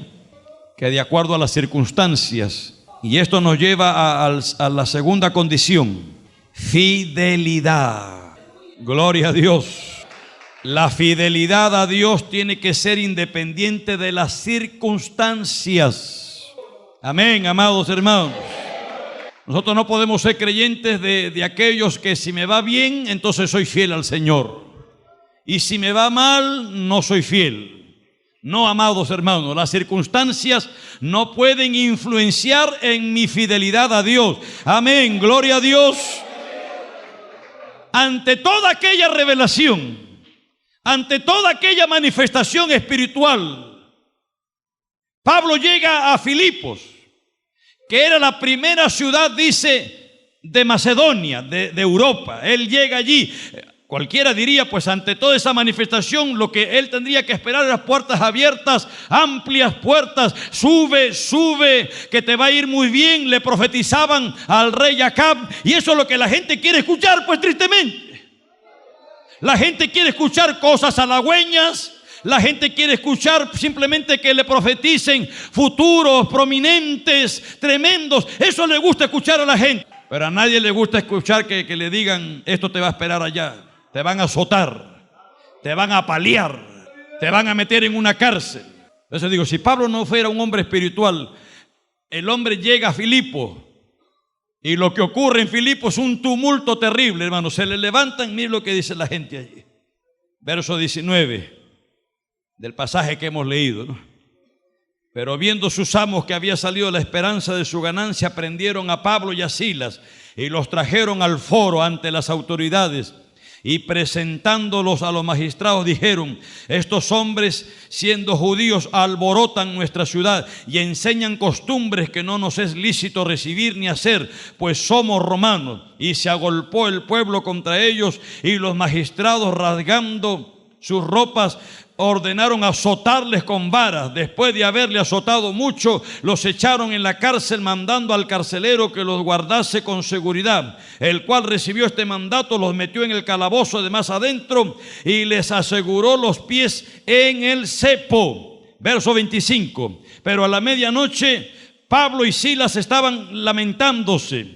que de acuerdo a las circunstancias, y esto nos lleva a la segunda condición: fidelidad. Gloria a Dios. La fidelidad a Dios tiene que ser independiente de las circunstancias. Amén, amados hermanos. Nosotros no podemos ser creyentes de aquellos que si me va bien, entonces soy fiel al Señor, y si me va mal, no soy fiel. No, amados hermanos, las circunstancias no pueden influenciar en mi fidelidad a Dios. Amén, gloria a Dios. Ante toda aquella revelación, ante toda aquella manifestación espiritual, Pablo llega a Filipos, que era la primera ciudad, dice, de Macedonia, de Europa. Él llega allí. Cualquiera diría, pues ante toda esa manifestación, lo que él tendría que esperar eran puertas abiertas, amplias puertas. Sube, sube, que te va a ir muy bien. Le profetizaban al rey Acab, y eso es lo que la gente quiere escuchar, pues tristemente. La gente quiere escuchar cosas halagüeñas. La gente quiere escuchar simplemente que le profeticen futuros prominentes, tremendos. Eso le gusta escuchar a la gente. Pero a nadie le gusta escuchar que le digan: esto te va a esperar allá. Te van a azotar, te van a apalear, te van a meter en una cárcel. Entonces digo, si Pablo no fuera un hombre espiritual, el hombre llega a Filipo, y lo que ocurre en Filipo es un tumulto terrible, hermano. Se le levantan, miren lo que dice la gente allí. Verso 19 del pasaje que hemos leído, ¿no? Pero viendo sus amos que había salido la esperanza de su ganancia, prendieron a Pablo y a Silas y los trajeron al foro ante las autoridades. Y presentándolos a los magistrados dijeron: estos hombres, siendo judíos, alborotan nuestra ciudad y enseñan costumbres que no nos es lícito recibir ni hacer, pues somos romanos. Y se agolpó el pueblo contra ellos, y los magistrados, rasgando sus ropas, ordenaron azotarles con varas. Después de haberle azotado mucho, los echaron en la cárcel, mandando al carcelero que los guardase con seguridad, el cual recibió este mandato, los metió en el calabozo de más adentro y les aseguró los pies en el cepo. Verso 25. Pero a la medianoche Pablo y Silas estaban lamentándose.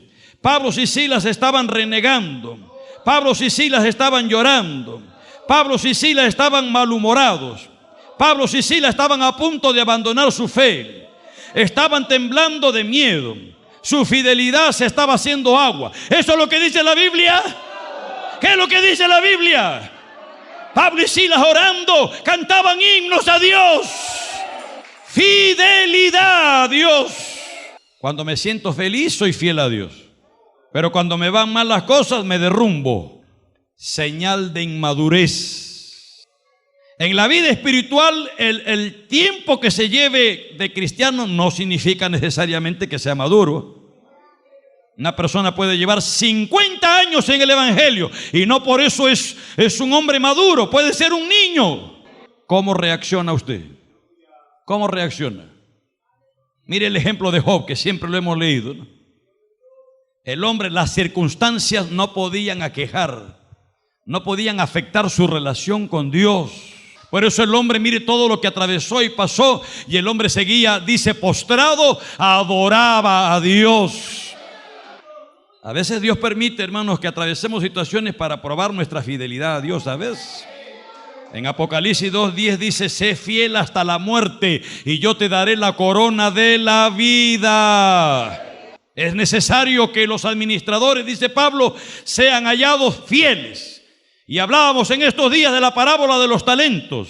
Pablo y Silas estaban renegando. Pablo y Silas estaban llorando. Pablo y Silas estaban malhumorados. Pablo y Silas estaban a punto de abandonar su fe. Estaban temblando de miedo. Su fidelidad se estaba haciendo agua. ¿Eso es lo que dice la Biblia? ¿Qué es lo que dice la Biblia? Pablo y Silas orando, cantaban himnos a Dios. Fidelidad a Dios. Cuando me siento feliz, soy fiel a Dios. Pero cuando me van mal las cosas, me derrumbo. Señal de inmadurez. En la vida espiritual, el tiempo que se lleve de cristiano no significa necesariamente que sea maduro. Una persona puede llevar 50 años en el Evangelio y no por eso es un hombre maduro, puede ser un niño. ¿Cómo reacciona usted? ¿Cómo reacciona? Mire el ejemplo de Job, que siempre lo hemos leído, ¿no? El hombre, las circunstancias no podían aquejar, no podían afectar su relación con Dios. Por eso el hombre, mire todo lo que atravesó y pasó, y el hombre seguía, dice, postrado, adoraba a Dios. A veces Dios permite, hermanos, que atravesemos situaciones para probar nuestra fidelidad a Dios, ¿sabes? En Apocalipsis 2:10 dice, sé fiel hasta la muerte y yo te daré la corona de la vida. Es necesario que los administradores, dice Pablo, sean hallados fieles. Y hablábamos en estos días de la parábola de los talentos,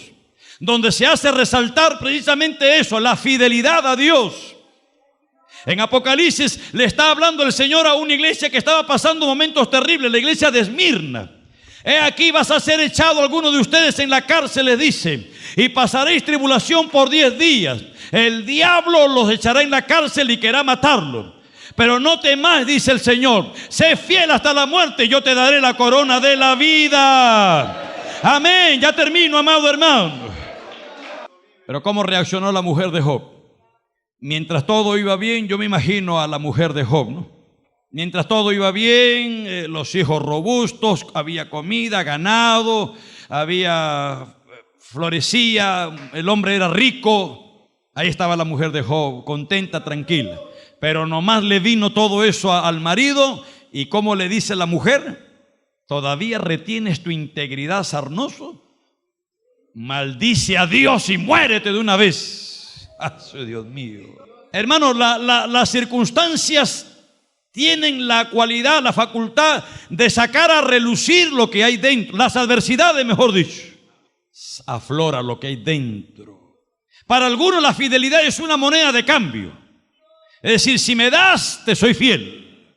donde se hace resaltar precisamente eso, la fidelidad a Dios. En Apocalipsis le está hablando el Señor a una iglesia que estaba pasando momentos terribles, la iglesia de Esmirna. He aquí vas a ser echado alguno de ustedes en la cárcel, les dice, y pasaréis tribulación por 10 días. El diablo los echará en la cárcel y querrá matarlo. Pero no temas, dice el Señor, sé fiel hasta la muerte y yo te daré la corona de la vida. Amén, ya termino, amado hermano. Pero ¿cómo reaccionó la mujer de Job? Mientras todo iba bien, yo me imagino a la mujer de Job, ¿no? Mientras todo iba bien, los hijos robustos, había comida, ganado, florecía, el hombre era rico. Ahí estaba la mujer de Job, contenta, tranquila. Pero nomás le vino todo eso al marido, y ¿cómo le dice la mujer? ¿Todavía retienes tu integridad, sarnoso? Maldice a Dios y muérete de una vez. ¡Ay, Dios mío! Hermanos, las circunstancias tienen la cualidad, la facultad de sacar a relucir lo que hay dentro. Las adversidades, mejor dicho, aflora lo que hay dentro. Para algunos la fidelidad es una moneda de cambio. Es decir, si me das, te soy fiel.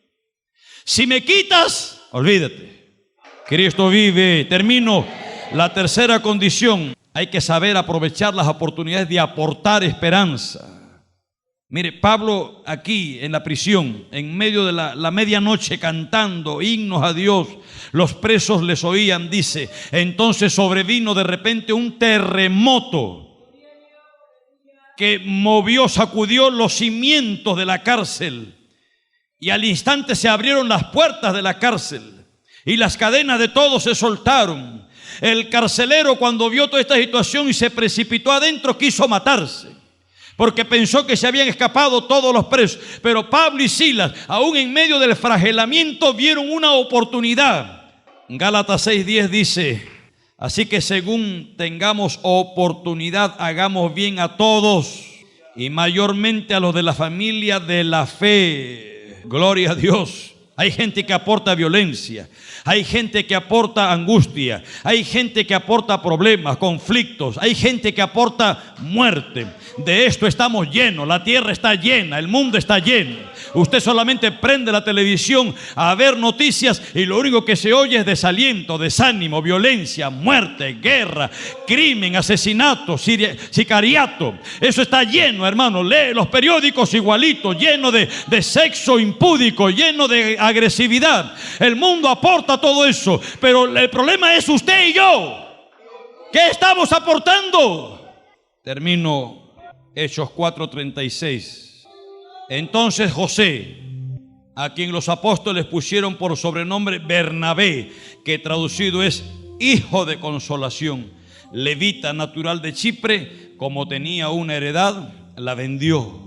Si me quitas, olvídate. Cristo vive. Termino. La tercera condición, hay que saber aprovechar las oportunidades de aportar esperanza. Mire, Pablo aquí en la prisión, en medio de la medianoche, cantando himnos a Dios, los presos les oían, dice, entonces sobrevino de repente un terremoto que sacudió los cimientos de la cárcel, y al instante se abrieron las puertas de la cárcel y las cadenas de todos se soltaron. El carcelero, cuando vio toda esta situación y se precipitó adentro, quiso matarse, porque pensó que se habían escapado todos los presos. Pero Pablo y Silas, aún en medio del flagelamiento, vieron una oportunidad. Gálatas 6:10 dice, así que según tengamos oportunidad, hagamos bien a todos, y mayormente a los de la familia de la fe. Gloria a Dios. Hay gente que aporta violencia, hay gente que aporta angustia, hay gente que aporta problemas, conflictos, hay gente que aporta muerte. De esto estamos llenos, la tierra está llena, el mundo está lleno. Usted solamente prende la televisión a ver noticias y lo único que se oye es desaliento, desánimo, violencia, muerte, guerra, crimen, asesinato, sicariato. Eso está lleno, hermano. Lee los periódicos igualitos, lleno de sexo impúdico, lleno de agresividad. El mundo aporta todo eso, pero el problema es usted y yo. ¿Qué estamos aportando? Termino. Hechos 4:36. Entonces José, a quien los apóstoles pusieron por sobrenombre Bernabé, que traducido es hijo de consolación, levita natural de Chipre, como tenía una heredad, la vendió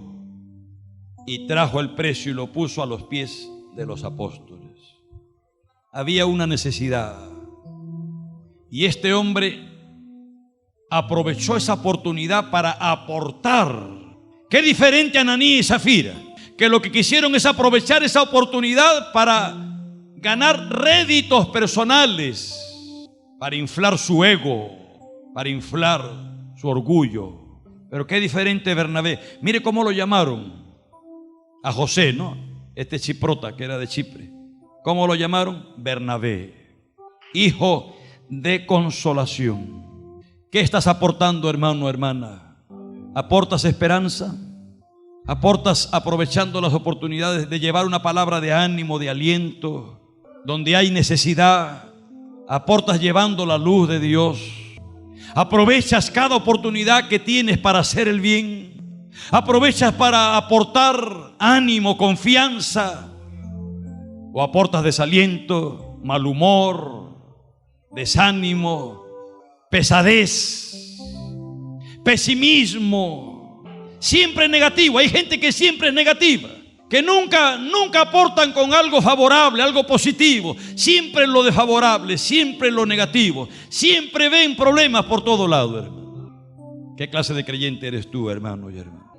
y trajo el precio y lo puso a los pies de los apóstoles. Había una necesidad y este hombre aprovechó esa oportunidad para aportar. Qué diferente a Ananías y Zafira, que lo que quisieron es aprovechar esa oportunidad para ganar réditos personales, para inflar su ego, para inflar su orgullo. Pero qué diferente Bernabé. Mire cómo lo llamaron a José, ¿no? Este chiprota que era de Chipre. ¿Cómo lo llamaron? Bernabé, hijo de consolación. ¿Qué estás aportando, hermano, hermana? ¿Aportas esperanza? Aportas aprovechando las oportunidades de llevar una palabra de ánimo, de aliento, donde hay necesidad. Aportas llevando la luz de Dios. Aprovechas cada oportunidad que tienes para hacer el bien. Aprovechas para aportar ánimo, confianza. O aportas desaliento, mal humor, desánimo, pesadez, pesimismo. Siempre negativo. Hay gente que siempre es negativa, que nunca aportan con algo favorable, algo positivo. Siempre lo desfavorable, siempre lo negativo. Siempre ven problemas por todo lado, hermano. ¿Qué clase de creyente eres tú, hermano y hermana?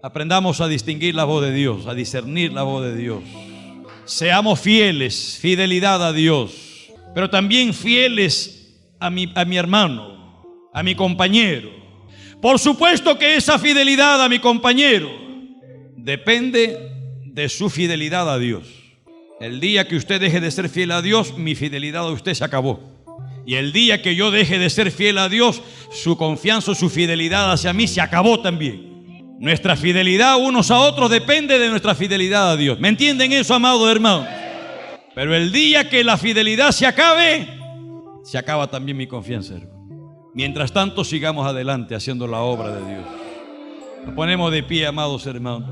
Aprendamos a distinguir la voz de Dios, a discernir la voz de Dios. Seamos fieles, fidelidad a Dios, pero también fieles a mi hermano, a mi compañero. Por supuesto que esa fidelidad a mi compañero depende de su fidelidad a Dios. El día que usted deje de ser fiel a Dios, mi fidelidad a usted se acabó. Y el día que yo deje de ser fiel a Dios, su confianza, su fidelidad hacia mí se acabó también. Nuestra fidelidad unos a otros depende de nuestra fidelidad a Dios. ¿Me entienden eso, amados hermanos? Pero el día que la fidelidad se acabe, se acaba también mi confianza, hermano. Mientras tanto, sigamos adelante haciendo la obra de Dios. Nos ponemos de pie, amados hermanos.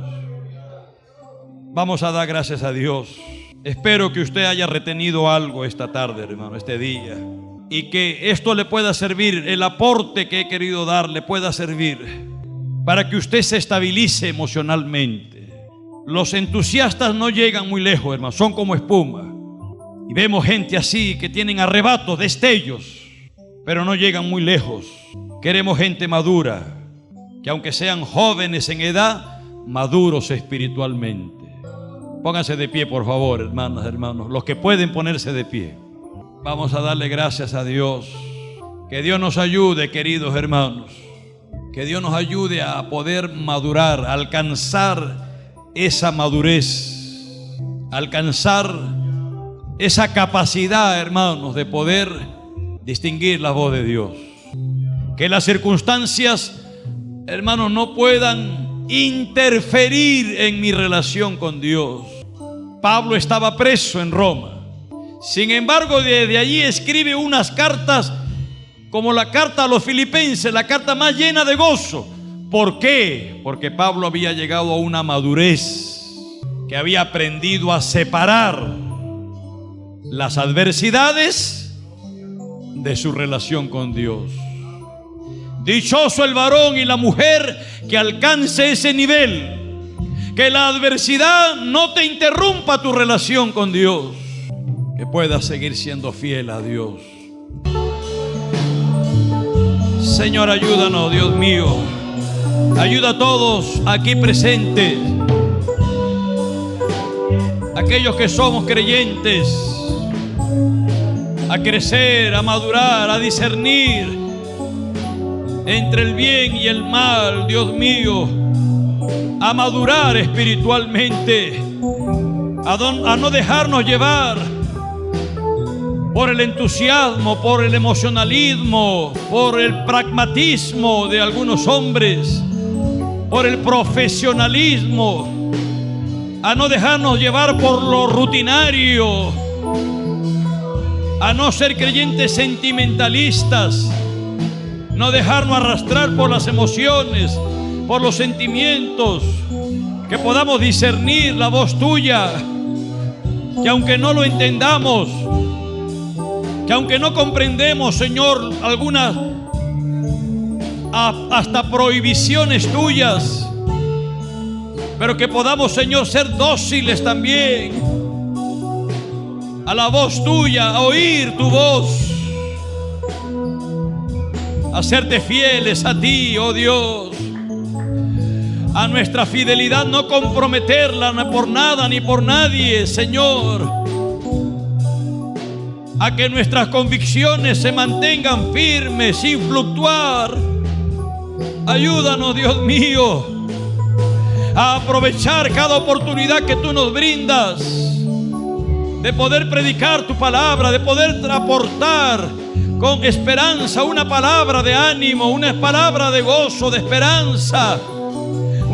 Vamos a dar gracias a Dios. Espero que usted haya retenido algo esta tarde, hermano, este día. Y que esto le pueda servir, el aporte que he querido dar le pueda servir para que usted se estabilice emocionalmente. Los entusiastas no llegan muy lejos, hermano, son como espuma. Y vemos gente así que tienen arrebatos, destellos, pero no llegan muy lejos. Queremos gente madura, que aunque sean jóvenes en edad, maduros espiritualmente. Pónganse de pie, por favor, hermanas, hermanos, los que pueden ponerse de pie. Vamos a darle gracias a Dios. Que Dios nos ayude, queridos hermanos. Que Dios nos ayude a poder madurar, a alcanzar esa madurez, alcanzar esa capacidad, hermanos, de poder distinguir la voz de Dios. Que las circunstancias, hermanos, no puedan interferir en mi relación con Dios. Pablo estaba preso en Roma. Sin embargo, desde allí escribe unas cartas como la carta a los filipenses, la carta más llena de gozo. ¿Por qué? Porque Pablo había llegado a una madurez, que había aprendido a separar las adversidades de su relación con Dios. Dichoso el varón y la mujer que alcance ese nivel. Que la adversidad no te interrumpa tu relación con Dios. Que puedas seguir siendo fiel a Dios. Señor, ayúdanos, Dios mío. Ayuda a todos aquí presentes, aquellos que somos creyentes, a crecer, a madurar, a discernir entre el bien y el mal, Dios mío, a madurar espiritualmente, a no dejarnos llevar por el entusiasmo, por el emocionalismo, por el pragmatismo de algunos hombres, por el profesionalismo, a no dejarnos llevar por lo rutinario, a no ser creyentes sentimentalistas, no dejarnos arrastrar por las emociones, por los sentimientos, que podamos discernir la voz tuya, que aunque no lo entendamos, que aunque no comprendemos, Señor, algunas hasta prohibiciones tuyas, pero que podamos, Señor, ser dóciles también a la voz tuya, a oír tu voz, a serte fieles a ti, oh Dios, a nuestra fidelidad no comprometerla por nada ni por nadie, Señor, a que nuestras convicciones se mantengan firmes sin fluctuar. Ayúdanos, Dios mío, a aprovechar cada oportunidad que tú nos brindas de poder predicar tu palabra, de poder aportar con esperanza una palabra de ánimo, una palabra de gozo, de esperanza,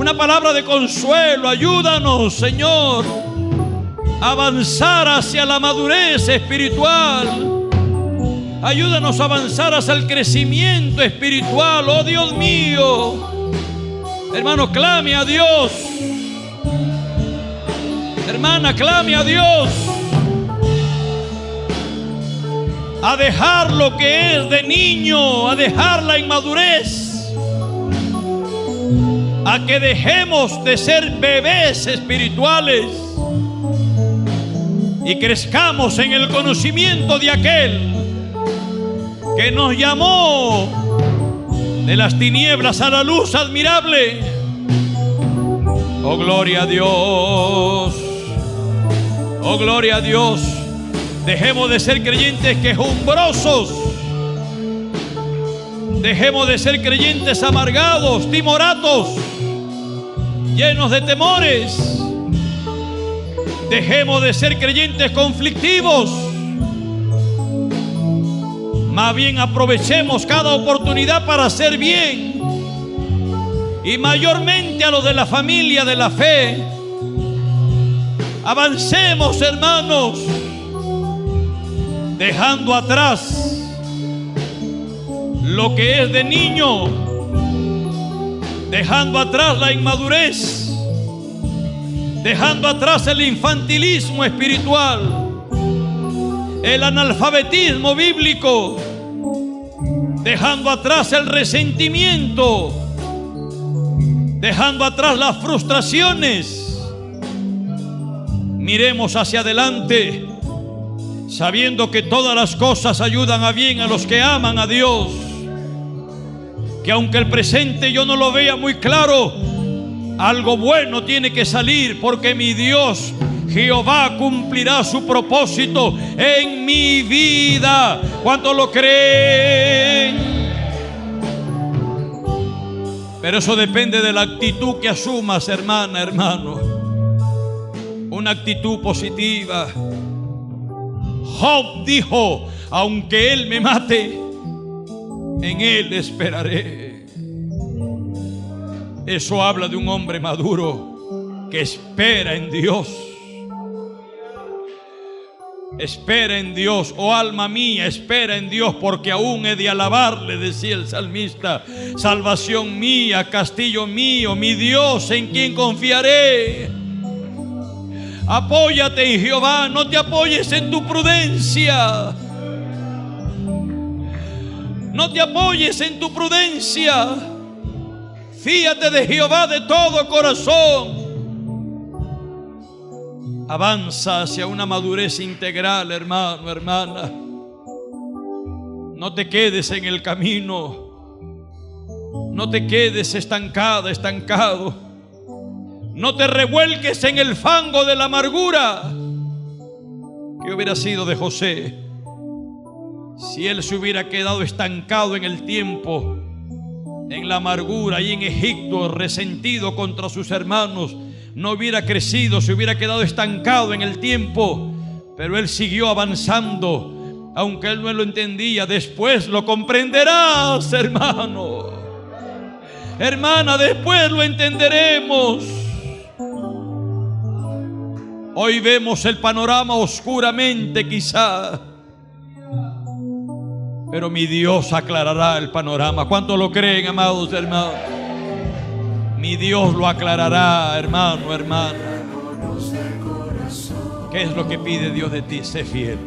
Una palabra de consuelo. Ayúdanos, Señor, a avanzar hacia la madurez espiritual. Ayúdanos a avanzar hacia el crecimiento espiritual. Oh Dios mío. Hermano, clame a Dios. Hermana, clame a Dios. A dejar lo que es de niño, a dejar la inmadurez, a que dejemos de ser bebés espirituales y crezcamos en el conocimiento de aquel que nos llamó de las tinieblas a la luz admirable. Oh, gloria a Dios. Oh, gloria a Dios. Dejemos de ser creyentes quejumbrosos. Dejemos de ser creyentes amargados, timoratos, llenos de temores. Dejemos de ser creyentes conflictivos. Más bien aprovechemos cada oportunidad para hacer bien. Y mayormente a los de la familia de la fe. Avancemos, hermanos, dejando atrás lo que es de niño, dejando atrás la inmadurez, dejando atrás el infantilismo espiritual, el analfabetismo bíblico, dejando atrás el resentimiento, dejando atrás las frustraciones. Miremos hacia adelante, sabiendo que todas las cosas ayudan a bien a los que aman a Dios. Que aunque el presente yo no lo vea muy claro, algo bueno tiene que salir, porque mi Dios Jehová cumplirá su propósito en mi vida. ¿Cuántos lo creen? Pero eso depende de la actitud que asumas, hermana, hermano. Una actitud positiva. Job dijo: aunque él me mate, en él esperaré. Eso habla de un hombre maduro que espera en Dios. Espera en Dios, oh alma mía, espera en Dios, porque aún he de alabarle, decía el salmista. Salvación mía, castillo mío, mi Dios, en quien confiaré. Apóyate en Jehová, no te apoyes en tu prudencia. No te apoyes en tu prudencia. Fíate de Jehová de todo corazón. Avanza hacia una madurez integral, hermano, hermana. No te quedes en el camino. No te quedes estancada, estancado. No te revuelques en el fango de la amargura. ¿Qué hubiera sido de José si él se hubiera quedado estancado en el tiempo, en la amargura y en Egipto, resentido contra sus hermanos? No hubiera crecido, se hubiera quedado estancado en el tiempo. Pero él siguió avanzando, aunque él no lo entendía. Después lo comprenderás, hermano. Hermana, después lo entenderemos. Hoy vemos el panorama oscuramente quizá, pero mi Dios aclarará el panorama. ¿Cuántos lo creen, amados hermanos? Mi Dios lo aclarará, hermano, hermana. ¿Qué es lo que pide Dios de ti? Sé fiel.